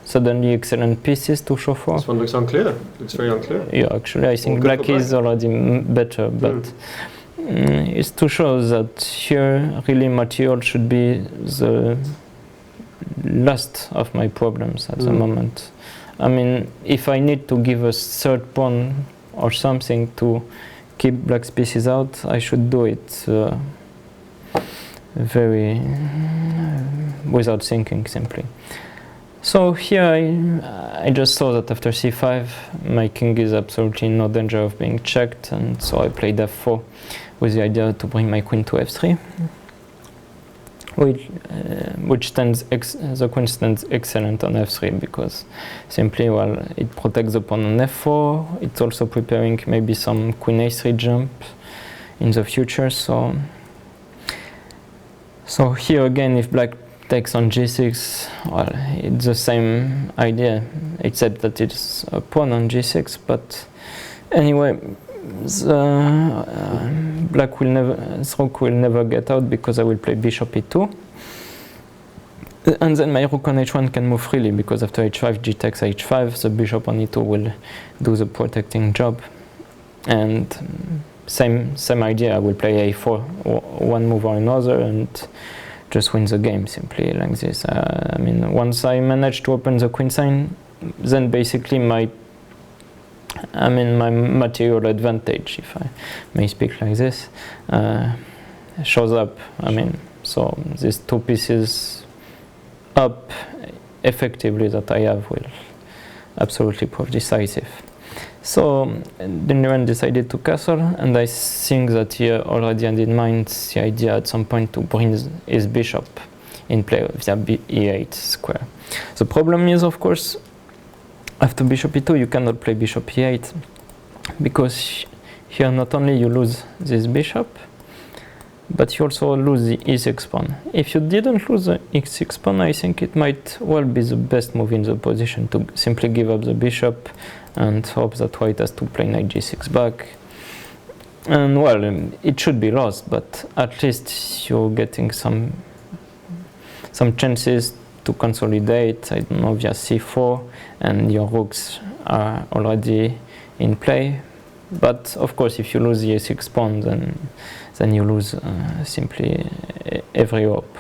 suddenly excellent pieces to show for. This one looks unclear. Looks very unclear. Yeah, actually, I think black is already better, but it's to show that here really material should be the last of my problems at the moment. I mean, if I need to give a third pawn or something to keep black's pieces out, I should do it very without thinking, simply. So here I just saw that after c5 my king is absolutely in no danger of being checked, and so I played f4 with the idea to bring my queen to f3, which the queen stands excellent on f3, because simply, well, it protects the pawn on f4. It's also preparing maybe some queen a3 jump in the future. So here again, if black takes on g6, well, it's the same idea, except that it's a pawn on g6. But anyway, black will never, rook will never get out, because I will play bishop e2, and then my rook on h1 can move freely, because after h5, g takes h5, the bishop on e2 will do the protecting job. And same idea, I will play a4, one move or another, and just win the game simply like this. I mean, once I managed to open the queen sign, then basically my material advantage, if I may speak like this, shows up. I mean, so these two pieces up effectively that I have will absolutely prove decisive. So Diniran decided to castle, and I think that he already had in mind the idea at some point to bring his bishop in play via e8 square. The problem is, of course, after bishop e2 you cannot play bishop e8, because here not only you lose this bishop, but you also lose the e6 pawn. If you didn't lose the e6 pawn, I think it might well be the best move in the position to simply give up the bishop and hope that white has to play knight g6 back. And well, it should be lost, but at least you're getting some chances to consolidate, I don't know, via c4, and your rooks are already in play. But of course, if you lose the a6 pawn, then you lose simply every hope.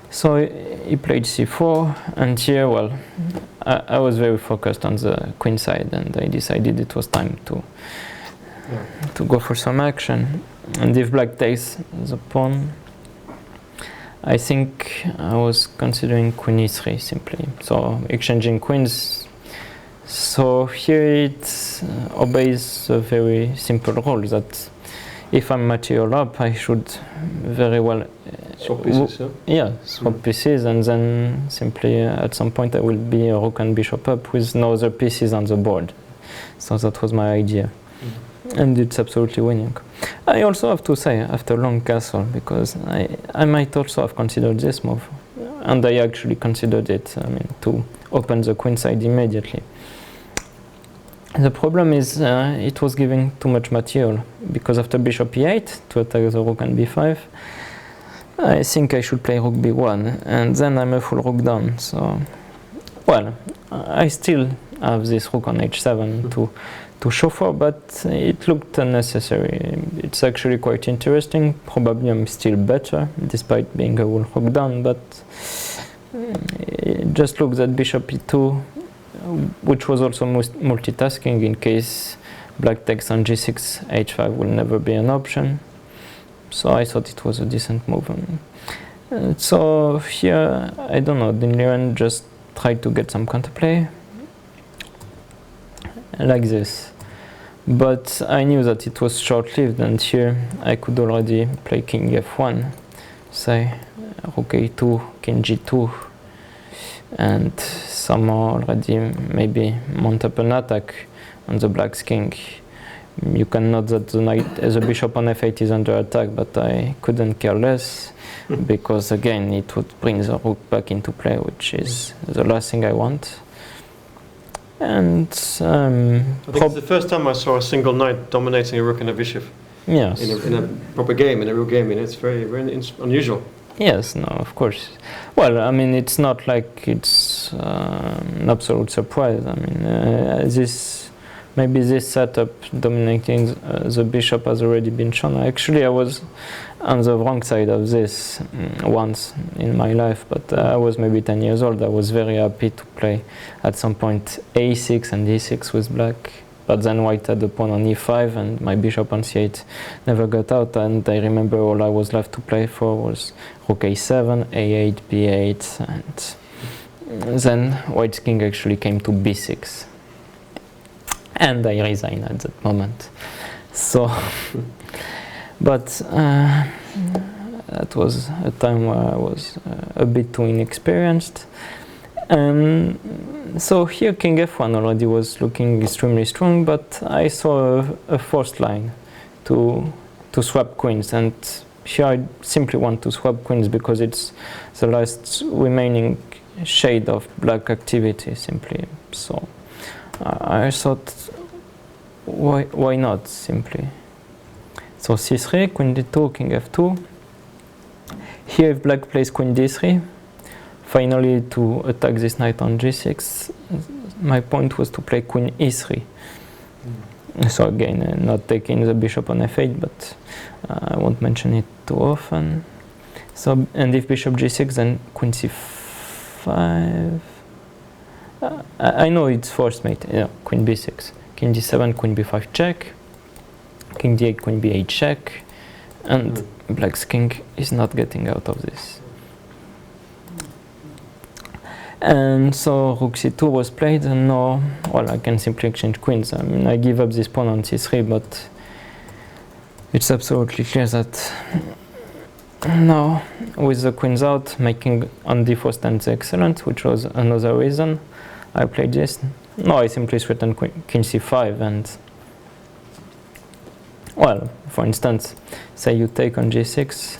So he played c4, and here, well, I was very focused on the queen side, and I decided it was time to go for some action. And if black takes the pawn, I think I was considering queen e3 simply, so exchanging queens. So here it obeys a very simple rule that if I'm material up, I should very well swap pieces, swap pieces, and then simply at some point I will be a rook and bishop up with no other pieces on the board. So that was my idea, and it's absolutely winning. I also have to say, after long castle, because I might also have considered this move, and I actually considered it, I mean, to open the queen side immediately. The problem is it was giving too much material, because after bishop e8 to attack the rook and b5, I think I should play rook b1, and then I'm a full rook down. So, well, I still have this rook on h7 to show for, but it looked unnecessary. It's actually quite interesting. Probably I'm still better, despite being a full rook down, but it just looks at bishop e2, which was also multitasking in case black takes on g6, h5 will never be an option. So I thought it was a decent move. So here, I don't know, Diniran just tried to get some counterplay like this. But I knew that it was short-lived, and here I could already play king f1, say rook a2, king g2, and somehow already maybe mount up an attack on the black's king. You can note that the bishop on f8 is under attack, but I couldn't care less, because again it would bring the rook back into play, which is the last thing I want. And I think it's the first time I saw a single knight dominating a rook and a bishop. Yes. In a proper game, in a real game, and it's very, very unusual. Yes, no, of course. Well, I mean, it's not like it's an absolute surprise. I mean, maybe this setup dominating the bishop has already been shown. Actually, I was on the wrong side of this once in my life, but I was maybe 10 years old. I was very happy to play at some point a6 and e6 with black, but then white had the pawn on e5 and my bishop on c8 never got out, and I remember all I was left to play for was rook a7, a8, b8, and then white's king actually came to b6. And I resigned at that moment. So, but that was a time where I was a bit too inexperienced. So here king f1 already was looking extremely strong, but I saw a forced line to swap queens, and here I simply want to swap queens because it's the last remaining shade of black activity simply. So I thought, why not simply? So c3, queen d2, king f2. Here if black plays queen d3, finally to attack this knight on g6, my point was to play queen e3. So again, not taking the bishop on f8, but I won't mention it too often. So, and if bishop g6, then queen c5. I know it's forced mate. Yeah, queen b6, king d7, queen b5 check, king d8, queen b8 check, and black's king is not getting out of this. And so rook c2 was played, and now, well, I can simply exchange queens. I mean, I give up this pawn on c3, but it's absolutely clear that now, with the queens out, making on d4 stands excellent, which was another reason I played this. No, I simply threatened king c5, and, well, for instance, say you take on g6.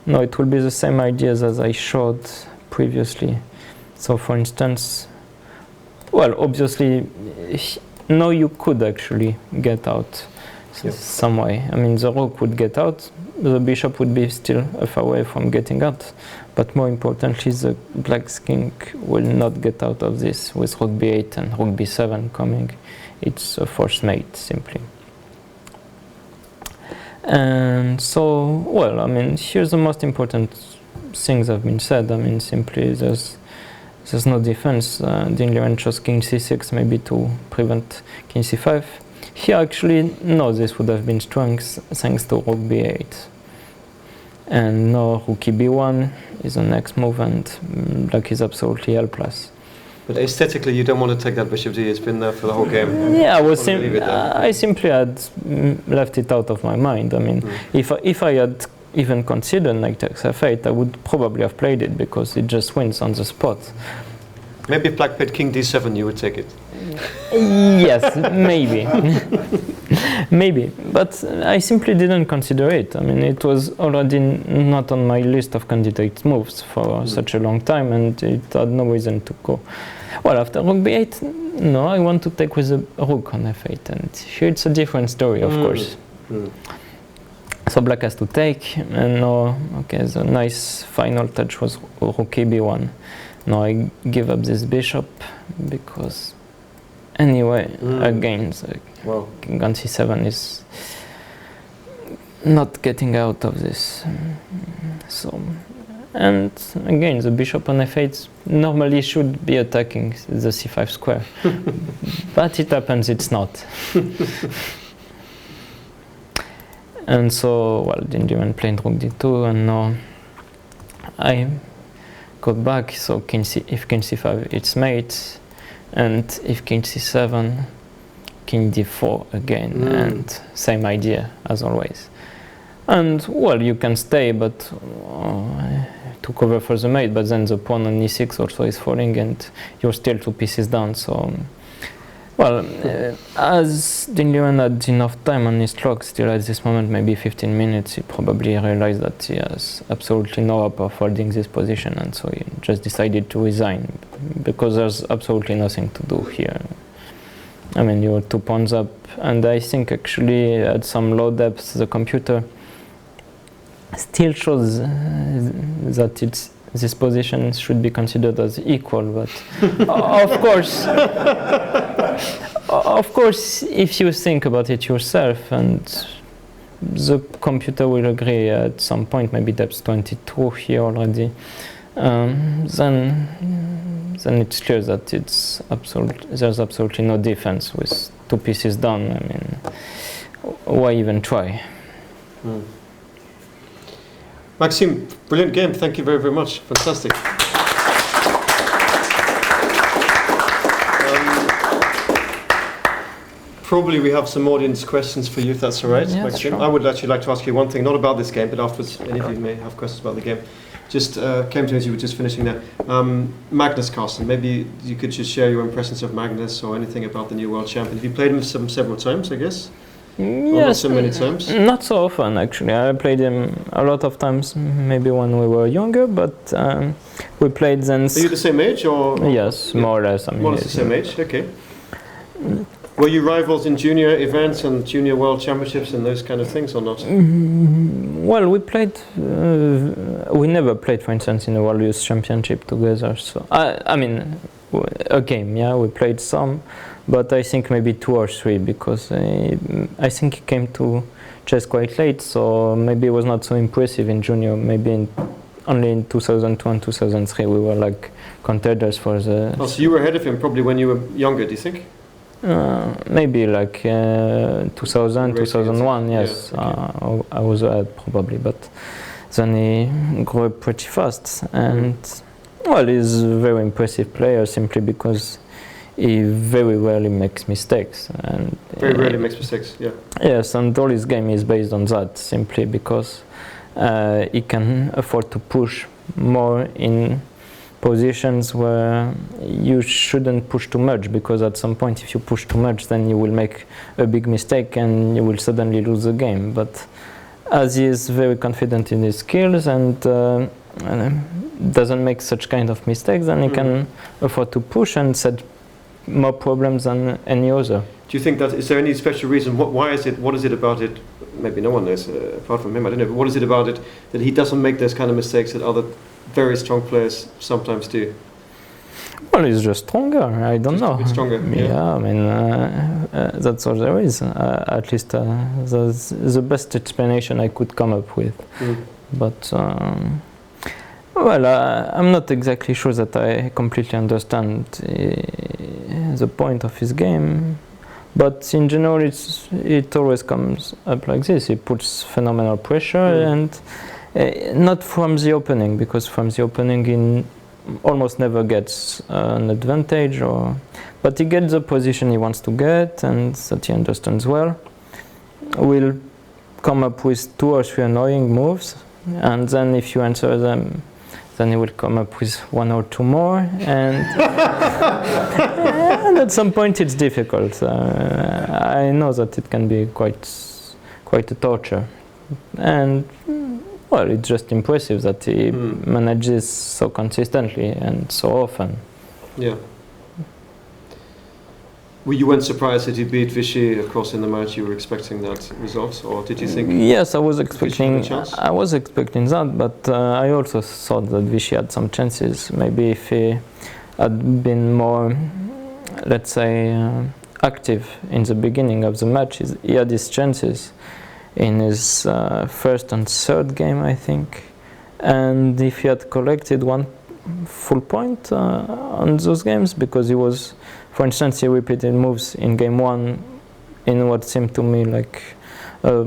No, it will be the same ideas as I showed previously. So, for instance, well, obviously, no, you could actually get out some way. I mean, the rook would get out, the bishop would be still far away from getting out, but more importantly, the black's king will not get out of this with rook b8 and rook b7 coming. It's a forced mate, simply. And so, well, I mean, here's the most important things have been said. I mean, simply there's no defense. Dingliren chose king c6 maybe to prevent king c5. Here actually, no, this would have been strong thanks to rook b8. And now rook b1 is the next move, and black is absolutely helpless. But aesthetically, you don't want to take that bishop d. It's been there for the whole game. Yeah, I simply had left it out of my mind. I mean, if I had even considered knight takes f8, I would probably have played it because it just wins on the spot. Maybe if black played king d7, you would take it. Yes, maybe. Maybe, but I simply didn't consider it. I mean, it was already not on my list of candidate moves for such a long time, and it had no reason to go. Well, after rook b8, no, I want to take with a rook on f8, and here it's a different story, of course. So black has to take, and now, okay, the nice final touch was rook b1. Now I give up this bishop because anyway, again, the king on c7 is not getting out of this. So, and again, the bishop on f8 normally should be attacking the c5 square, but it happens it's not. And so, well, Dingliren played rook d2, and now I got back. So if king c5, it's mate, and if king c7, king d4 again, and same idea as always. And well, you can stay, but to cover for the mate, but then the pawn on e6 also is falling, and you're still 2 pieces down. So. Well, as Dingliren had enough time on his clock, still at this moment, maybe 15 minutes, he probably realized that he has absolutely no hope of holding this position, and so he just decided to resign, because there's absolutely nothing to do here. I mean, you're 2 pawns up, and I think actually at some low depth, the computer still shows that this position should be considered as equal, but of course, if you think about it yourself, and the computer will agree at some point, maybe depth 22 here already, then it's clear that there's absolutely no defense with 2 pieces down. I mean, why even try? Maxime, brilliant game. Thank you very, very much. Fantastic. Probably we have some audience questions for you, if that's all right, yeah, Maxime. sure. I would actually like to ask you one thing, not about this game, but afterwards any of you may have questions about the game. Just came to me as you were just finishing there. Magnus Carlsen, maybe you could just share your impressions of Magnus or anything about the new world champion. Have you played him several times, I guess? Yes, not so many times? Not so often, actually. I played him a lot of times, maybe when we were younger, but we played then. Are you the same age, or? Yes, more or less. I mean, more or less the same age, okay. Were you rivals in junior events and junior world championships and those kind of things, or not? Well, we played. We never played, for instance, in a World Youth Championship together. So I mean, a game. Yeah, we played some, but I think maybe 2 or 3, because I think he came to chess quite late. So maybe it was not so impressive in junior. Maybe only in 2002 and 2003 we were like contenders for the. Oh, so you were ahead of him probably when you were younger, do you think? Maybe like 2000, 2001, yes. Yeah, okay. I was ahead probably, but then he grew up pretty fast. And well, he's a very impressive player simply because he very rarely makes mistakes. And very rarely makes mistakes, yeah. Yes, and all his game is based on that simply because he can afford to push more in positions where you shouldn't push too much, because at some point if you push too much then you will make a big mistake and you will suddenly lose the game. But as he is very confident in his skills and doesn't make such kind of mistakes, then he can afford to push and set more problems than any other. Do you think that, is there any special reason, why is it, what is it about it, maybe no one knows apart from him, I don't know, but what is it about it that he doesn't make those kind of mistakes that other very strong players sometimes do? Well, he's just stronger, I don't know. A bit stronger, yeah. I mean, that's all there is. At least that's the best explanation I could come up with. But, well, I'm not exactly sure that I completely understand the point of his game. But in general, it always comes up like this. He puts phenomenal pressure, and not from the opening, because from the opening he almost never gets an advantage, but he gets the position he wants to get and that he understands well. Will come up with 2 or 3 annoying moves, and then if you answer them, then he will come up with 1 or 2 more, and, and at some point it's difficult. I know that it can be quite a torture, and well, it's just impressive that he manages so consistently and so often. Yeah. You weren't surprised that you beat Vichy, of course, in the match? You were expecting that result, or did you think? Yes, I was expecting. Vichy had a chance? I was expecting that, but I also thought that Vichy had some chances. Maybe if he had been more, let's say, active in the beginning of the match, he had his chances in his first and third game, I think. And if he had collected 1 full point on those games, because he was, for instance, he repeated moves in game 1 in what seemed to me like a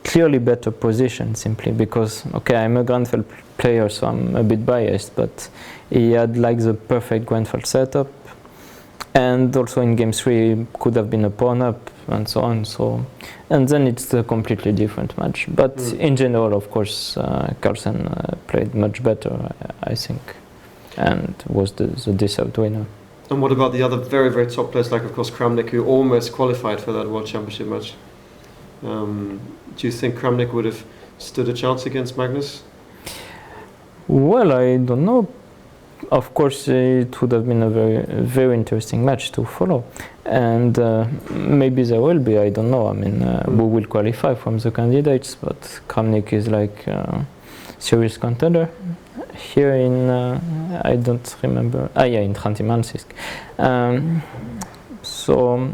clearly better position, simply because, okay, I'm a Grandfeld player, so I'm a bit biased, but he had like the perfect Grandfeld setup, and also in game 3 could have been a pawn up and so on. So, and then it's a completely different match. But in general, of course, Carlsen played much better, I think, and was the deserved winner. And what about the other very, very top players, like, of course, Kramnik, who almost qualified for that World Championship match? Do you think Kramnik would have stood a chance against Magnus? Well, I don't know. Of course, it would have been a very, very interesting match to follow, and maybe there will be. I don't know. I mean, who will qualify from the candidates? But Kramnik is like a serious contender. Here in, I don't remember. In Khanty-Mansiysk. So,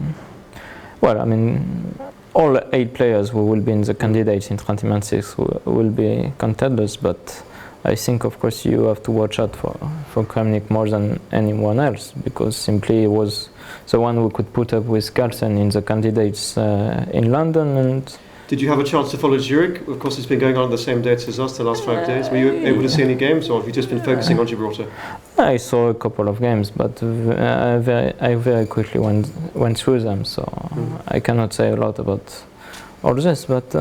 well, I mean, all 8 players who will be in the candidates in Khanty-Mansiysk will be contenders, but I think, of course, you have to watch out for Kramnik more than anyone else, because simply he was the one who could put up with Carlsen in the candidates in London. And did you have a chance to follow Zurich? Of course, it's been going on the same dates as us the last 5 days. Were you able to see any games, or have you just been focusing on Gibraltar? I saw a couple of games, but I very quickly went through them, so I cannot say a lot about all this, but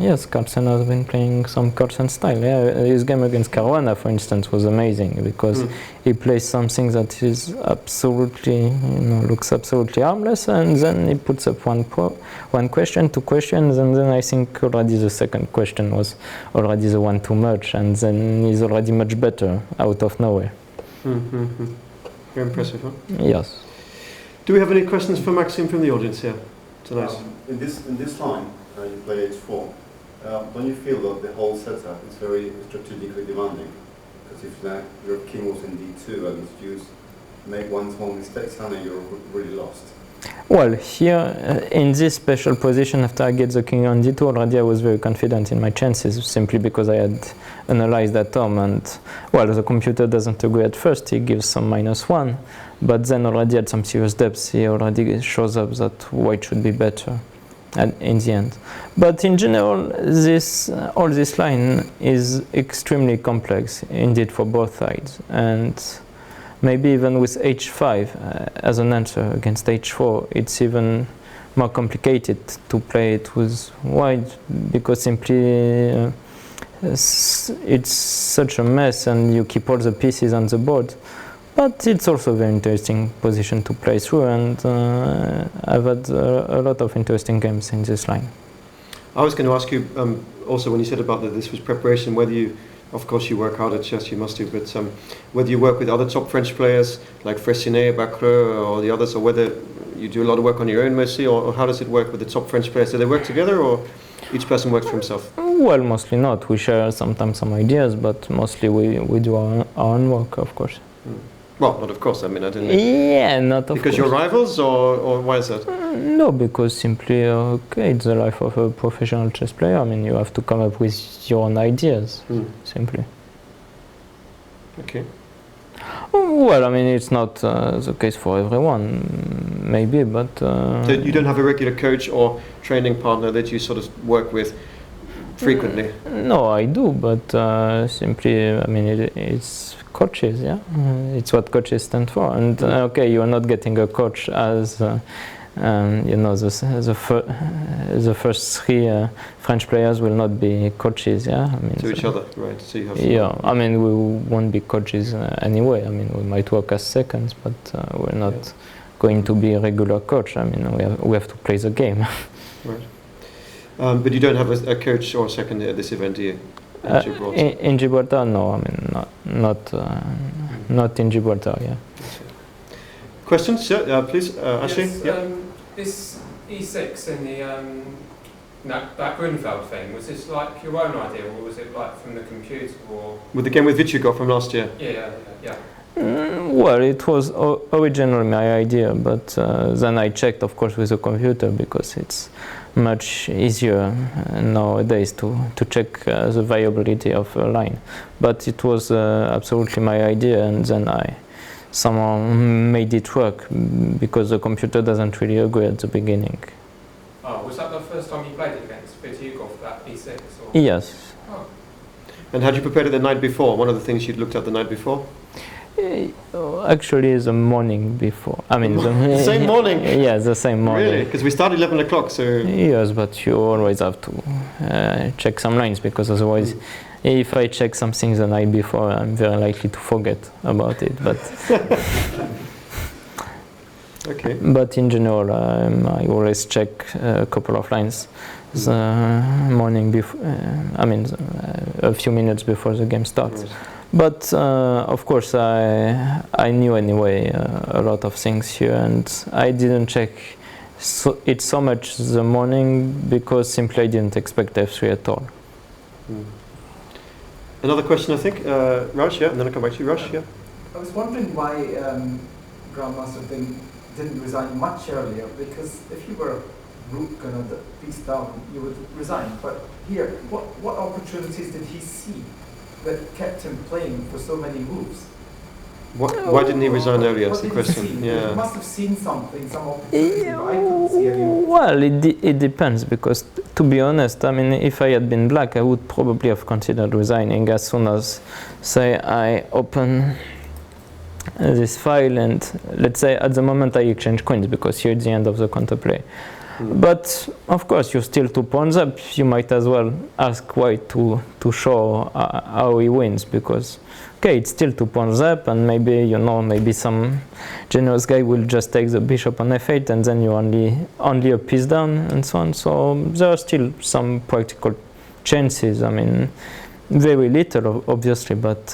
yes, Carlsen has been playing some Carlsen style. Yeah, his game against Caruana, for instance, was amazing, because he plays something that is absolutely, looks absolutely harmless, and then he puts up one question, 2 questions, and then I think already the second question was already the one too much, and then he's already much better out of nowhere. Very impressive, huh? Yes. Do we have any questions for Maxime from the audience here tonight? In this line, you play h4. Don't you feel that the whole setup is very strategically demanding? Because if your king was in d2 and you make one small mistake, suddenly you're really lost. Well, here in this special position, after I get the king on d2, already I was very confident in my chances, simply because I had analyzed that term. And well, the computer doesn't agree at first; he gives some -1, but then already at some serious depths, he already shows up that white should be better, in the end. But in general, all this line is extremely complex, indeed, for both sides, and maybe even with h5 as an answer against h4, it's even more complicated to play it with white, because simply it's such a mess and you keep all the pieces on the board. But it's also a very interesting position to play through, and I've had a lot of interesting games in this line. I was going to ask you also, when you said about that this was preparation, whether you, of course you work hard at chess, you must do, but whether you work with other top French players like Fressinet, Bacreux, or the others, or whether you do a lot of work on your own mostly, or how does it work with the top French players? Do they work together, or each person works for himself? Well, mostly not. We share sometimes some ideas, but mostly we do our own work, of course. Well, not of course, I mean, I didn't... Yeah, not of because course. you're rivals, or why is that? No, because simply, okay, it's the life of a professional chess player. I mean, you have to come up with your own ideas, simply. Okay. Well, I mean, it's not the case for everyone, maybe, but... So you don't have a regular coach or training partner that you sort of work with frequently? No, I do, but simply, I mean, it's coaches, yeah? It's what coaches stand for. And, okay, you are not getting a coach as... you know, the first three French players will not be coaches, yeah? I mean, to each other, right? So you have yeah, I mean, we won't be coaches anyway. I mean, we might work as seconds, but we're not going to be a regular coach. I mean, we have to play the game. Right. But you don't have a coach or second at this event, do you? In Gibraltar, no. I mean, not in Gibraltar, yeah. Questions? Yeah, please, Ashley. Yes, yeah. This E6 in the that Grunfeld thing, was this like your own idea, or was it like from the computer, or? With the game with Vichigov from last year. Yeah. Well, it was originally my idea, but then I checked, of course, with the computer, because it's much easier nowadays to check the viability of a line. But it was absolutely my idea, and then I somehow made it work, because the computer doesn't really agree at the beginning. Oh, was that the first time you played it against Vichigov, that E6? Or? Yes. Oh. And had you prepared it the night before? One of the things you'd looked at the night before? Actually, the morning before. I mean, the same morning? Yeah, the same morning. Really? Because we start 11 o'clock, so... Yes, but you always have to check some lines, because otherwise, if I check something the night before, I'm very likely to forget about it. But okay. But in general, I always check a couple of lines the morning before. I mean, a few minutes before the game starts. Right. But of course, I knew anyway a lot of things here, and I didn't check it so much the morning, because simply I didn't expect f3 at all. Another question, I think, Raj, yeah, and then I'll come back to you, Raj, yeah. I was wondering why Grandmaster didn't resign much earlier, because if you were rook and a piece down, you would resign. But here, what opportunities did he see that kept him playing for so many moves? Why didn't he resign earlier? That's the question. Yeah. He must have seen something, some opportunity. I couldn't see any. Well, it depends, because to be honest, I mean, if I had been black, I would probably have considered resigning as soon as, say, I open this file, and let's say at the moment I exchange queens, because here it's the end of the counterplay. But of course, you're still 2 pawns up. You might as well ask white to show how he wins, because okay, it's still 2 pawns up, and maybe, you know, maybe some generous guy will just take the bishop on f8, and then you only a piece down, and so on. So there are still some practical chances. I mean, very little, obviously, but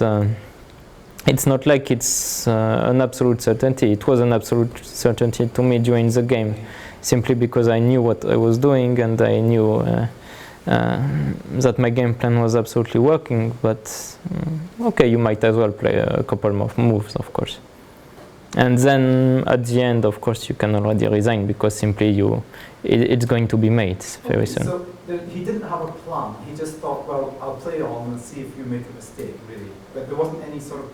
it's not like it's an absolute certainty. It was an absolute certainty to me during the game, simply because I knew what I was doing, and I knew that my game plan was absolutely working. But okay, you might as well play a couple more moves, of course. And then at the end, of course, you can already resign because simply it's going to be made very soon. So he didn't have a plan. He just thought, well, I'll play on and see if you make a mistake, really. But there wasn't any sort of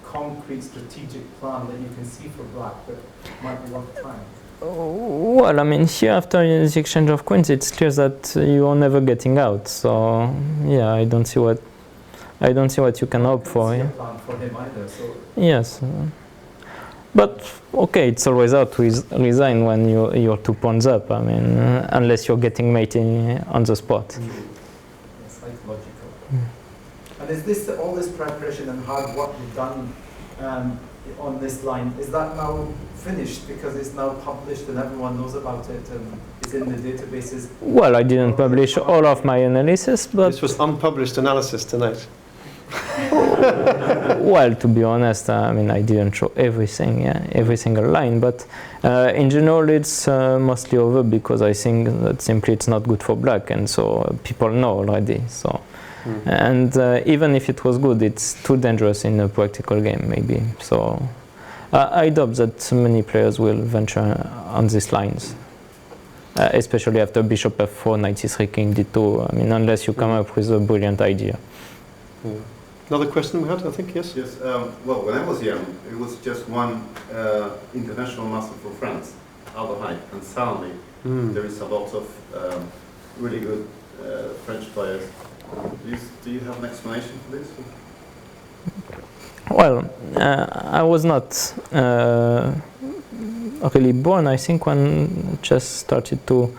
concrete strategic plan that you can see for black that might be worth trying. Well, I mean, here after the exchange of queens, it's clear that you are never getting out. So, yeah, I don't see what you can hope for. I don't see a plan for him either. So. Yes, but okay, it's always hard to resign when you're 2 pawns up. I mean, unless you're getting mate on the spot. It's psychological. And is this all this preparation and hard work you've done on this line? Is that now finished because it's now published and everyone knows about it and it's in the databases? Well, I didn't publish all of my analysis, but This was unpublished analysis tonight. well, to be honest, I mean, I didn't show everything, every single line, but in general, it's mostly over because I think that simply it's not good for black, and so people know already. So, and even if it was good, it's too dangerous in a practical game, maybe. So, I doubt that many players will venture on these lines, especially after bishop f4, knight c3, king d2. I mean, unless you come up with a brilliant idea. Another question we had, I think, yes? Yes, well, when I was young, it was just one international master for France, Albert High, and suddenly there is a lot of really good French players. Do you have an explanation for this? Well, I was not really born, I think, when chess started to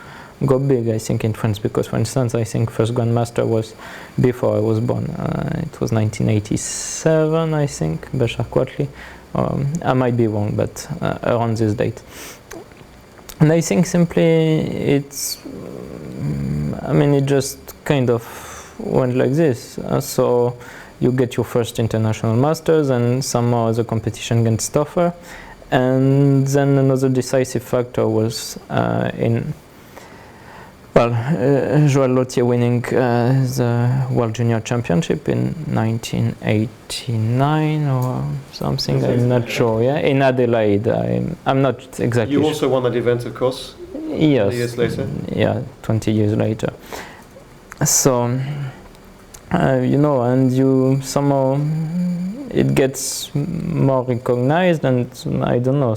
go big, I think, in France, because, for instance, I think first Grandmaster was before I was born. It was 1987, I think, Bashar Quatli. I might be wrong, but around this date. And I think simply it's, I mean, it just kind of went like this. So you get your first international masters and somehow the competition gets tougher. And then another decisive factor was Joël Lautier winning the World Junior Championship in 1989 or something. I'm not sure. Yeah, in Adelaide. I'm not exactly. You also won that event, of course. Yes. 20 years later. Yeah, 20 years later. So, you know, and you somehow it gets more recognized, and I don't know,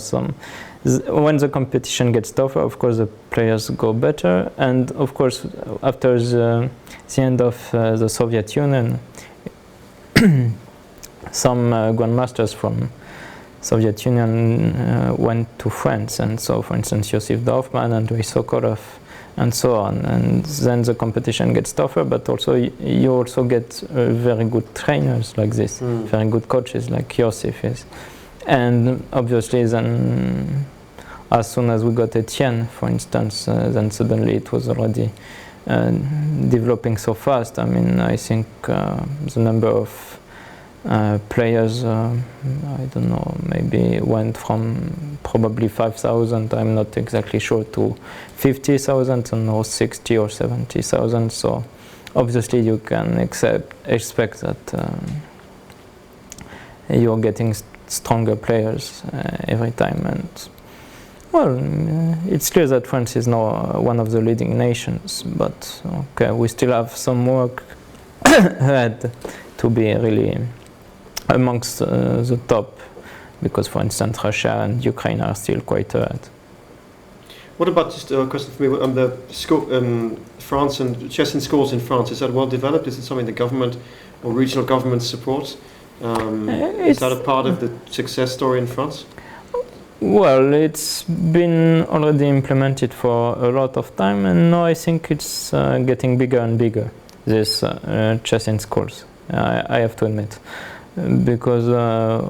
when the competition gets tougher, of course, the players go better. And of course, after the end of the Soviet Union, some grandmasters from Soviet Union went to France. And so, for instance, Josef Dorfman, Andrei Sokolov, and so on. And then the competition gets tougher, but also you also get very good trainers like this, very good coaches like Josef is. And obviously then, as soon as we got Etienne, for instance, then suddenly it was already developing so fast. I mean, I think the number of players, I don't know, maybe went from probably 5,000, I'm not exactly sure, to 50,000 and now 60 or 70,000. So obviously you can expect that you're getting stronger players every time. And well, it's clear that France is now one of the leading nations, but okay, we still have some work ahead to be really amongst the top, because, for instance, Russia and Ukraine are still quite ahead. What about, just a question for me, on the school, France and chess in schools in France, is that well developed? Is it something the government or regional governments support? Is that a part of the success story in France? Well, it's been already implemented for a lot of time, and now I think it's getting bigger and bigger, this chess in schools, I have to admit. Because,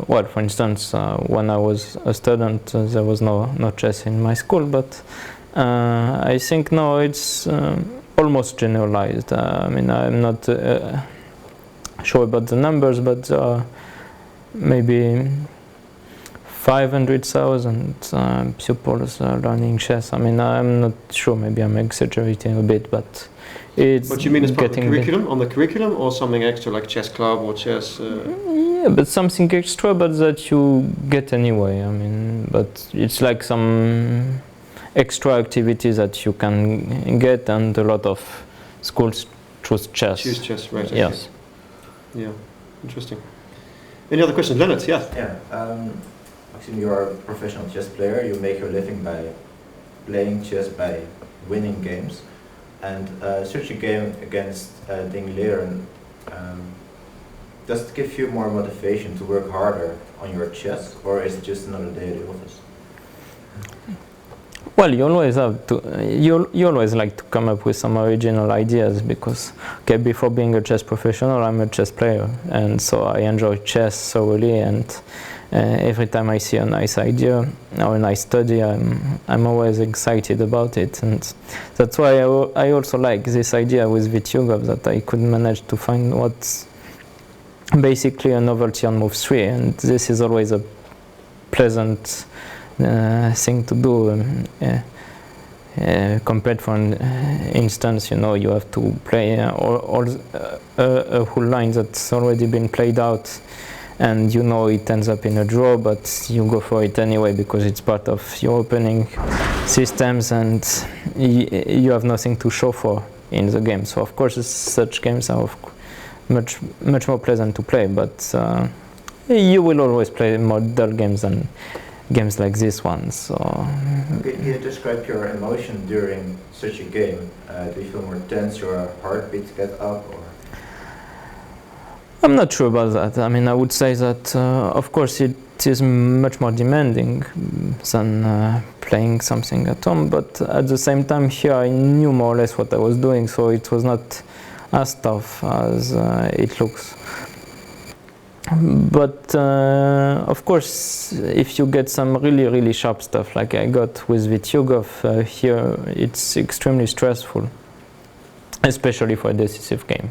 well, for instance, when I was a student, there was no chess in my school, but I think now it's almost generalized. I mean, I'm not sure about the numbers, but maybe 500,000 pupils learning chess. I mean, I'm not sure, maybe I'm exaggerating a bit, but it's What you mean as part of the getting curriculum, on the curriculum, or something extra like chess club or chess? Yeah, but something extra, but that you get anyway. I mean, but it's like some extra activities that you can get, and a lot of schools choose chess. Choose chess, right? Yes. Okay. Yeah, interesting. Any other questions, Leonard? Yeah. Yeah. Maxime, you are a professional chess player. You make your living by playing chess, by winning games. And such a game against Ding Liren, does it give you more motivation to work harder on your chess, or is it just another day at the office? Well, you always have to. You always like to come up with some original ideas because, okay, before being a chess professional, I'm a chess player, and so I enjoy chess thoroughly. And every time I see a nice idea or a nice study, I'm always excited about it, and that's why I also like this idea with Vachier-Lagrave that I could manage to find what's basically a novelty on move 3, and this is always a pleasant thing to do. Compared, for instance, you have to play a whole line that's already been played out, and it ends up in a draw, but you go for it anyway because it's part of your opening systems, and you have nothing to show for in the game. So of course such games are much more pleasant to play, but you will always play more dull games than games like this one. So Can you describe your emotion during such a game? Do you feel more tense, your heartbeat get up, or? I'm not sure about that. I mean, I would say that of course it is much more demanding than playing something at home, but at the same time here I knew more or less what I was doing, so it was not as tough as it looks. But of course, if you get some really sharp stuff like I got with Vachier-Lagrave here, it's extremely stressful, especially for a decisive game.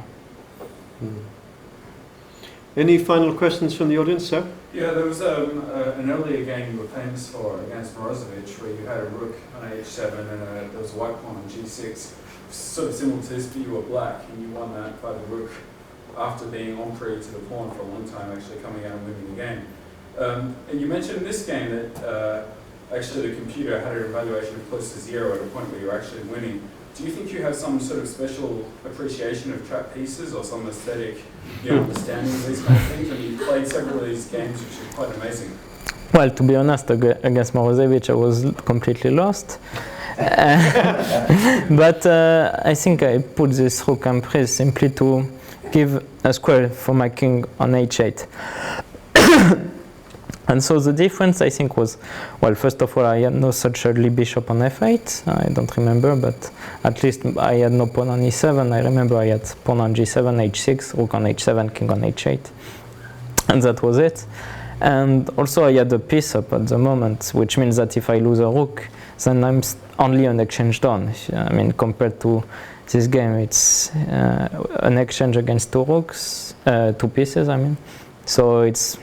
Any final questions from the audience, sir? Yeah, there was an earlier game you were famous for against Morozevich where you had a rook on h7 and there was a white pawn on g6, sort of similar to this, but you were black, and you won that by the rook after being entree to the pawn for a long time, actually coming out and winning the game. And you mentioned in this game that actually the computer had an evaluation of close to 0 at a point where you're actually winning. Do you think you have some sort of special appreciation of trap pieces or some aesthetic understanding of these kind of things? And you played several of these games, which is quite amazing. Well, to be honest, against Morozevich I was completely lost. But I think I put this rook emprise simply to give a square for my king on h8. And so the difference, I think, was, well, first of all, I had no such early bishop on f8. I don't remember, but at least I had no pawn on e7. I remember I had pawn on g7, h6, rook on h7, king on h8. And that was it. And also I had a piece up at the moment, which means that if I lose a rook, then I'm only an exchange done. I mean, compared to this game, it's an exchange against two rooks, two pieces, I mean. So it's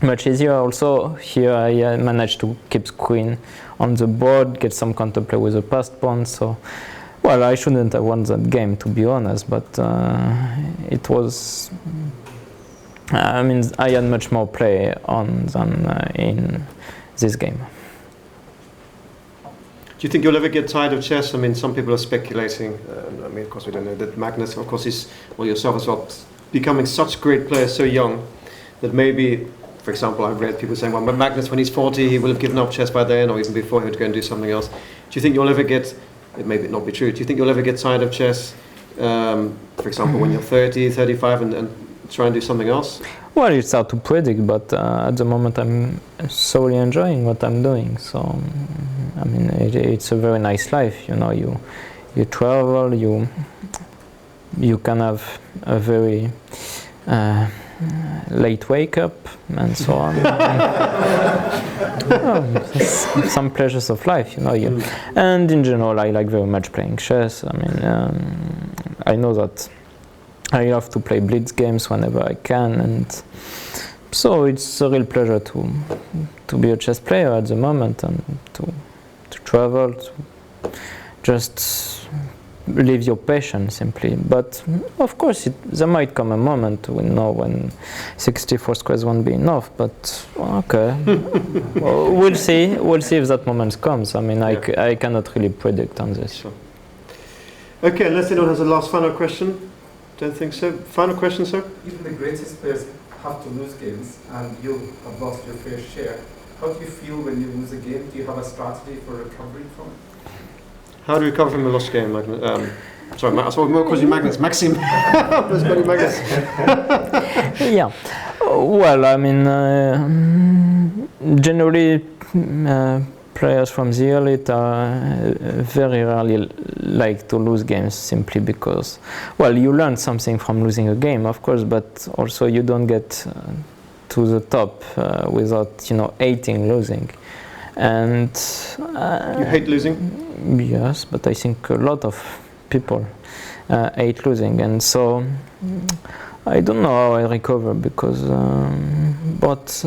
much easier. Also, here I managed to keep queen on the board, get some counterplay with a passed pawn. So, well, I shouldn't have won that game, to be honest, but it was, I mean, I had much more play on than in this game. Do you think you'll ever get tired of chess? I mean, some people are speculating. I mean, of course, we don't know that Magnus, of course, is, well, yourself as well, becoming such great players so young that maybe, for example, I've read people saying, well, but Magnus, when he's 40, he will have given up chess by then, or even before, he would go and do something else. Do you think you'll ever get, it may not be true, do you think you'll ever get tired of chess, for example, when you're 30, 35, and try and do something else? Well, it's hard to predict, but at the moment I'm solely enjoying what I'm doing. So, I mean, it's a very nice life, you know. You travel, you can have a very late wake up and so on. Some pleasures of life, you know. And in general, I like very much playing chess. I mean, I know that I love to play blitz games whenever I can, and so it's a real pleasure to be a chess player at the moment and to travel, to just leave your passion simply. But of course, there might come a moment when 64 squares won't be enough. But okay, well, we'll see. We'll see if that moment comes. I mean, I cannot really predict on this. Sure. Okay, unless anyone has a last final question. Don't think so. Final question, sir? Even the greatest players have to lose games, and you have lost your fair share. How do you feel when you lose a game? Do you have a strategy for recovering from it? How do you recover from a lost game, Magnus? Sorry, I saw more calling you Magnus. Maxime. I was calling you Magnus. Yeah. Well, I mean, generally, players from the elite very rarely like to lose games simply because, well, you learn something from losing a game, of course, but also you don't get to the top without, hating losing. And you hate losing? Yes, but I think a lot of people hate losing, and so I don't know how I recover because, but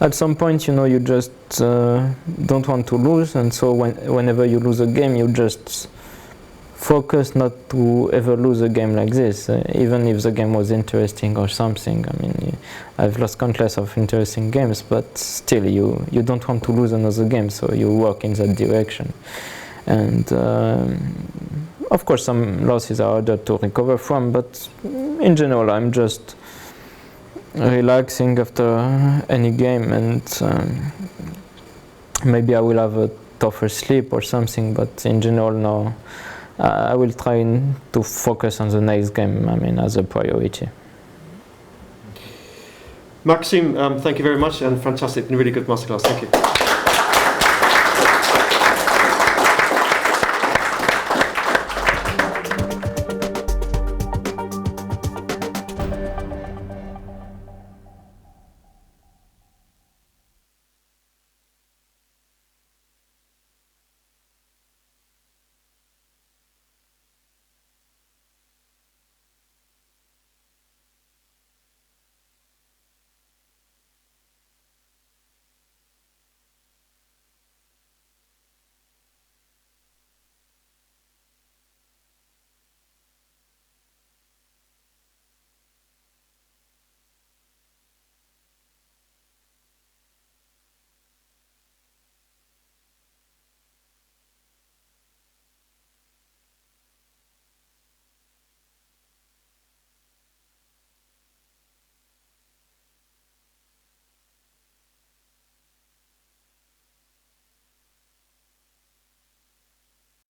at some point, you just don't want to lose, and so whenever you lose a game, you just focus not to ever lose a game like this, even if the game was interesting or something. I mean, I've lost countless of interesting games, but still, you don't want to lose another game, so you work in that direction. And of course, some losses are harder to recover from, but in general, I'm just relaxing after any game, and maybe I will have a tougher sleep or something, but in general, no. I will try to focus on the next game, I mean, as a priority. Maxime, thank you very much, and fantastic, been a really good masterclass. Thank you.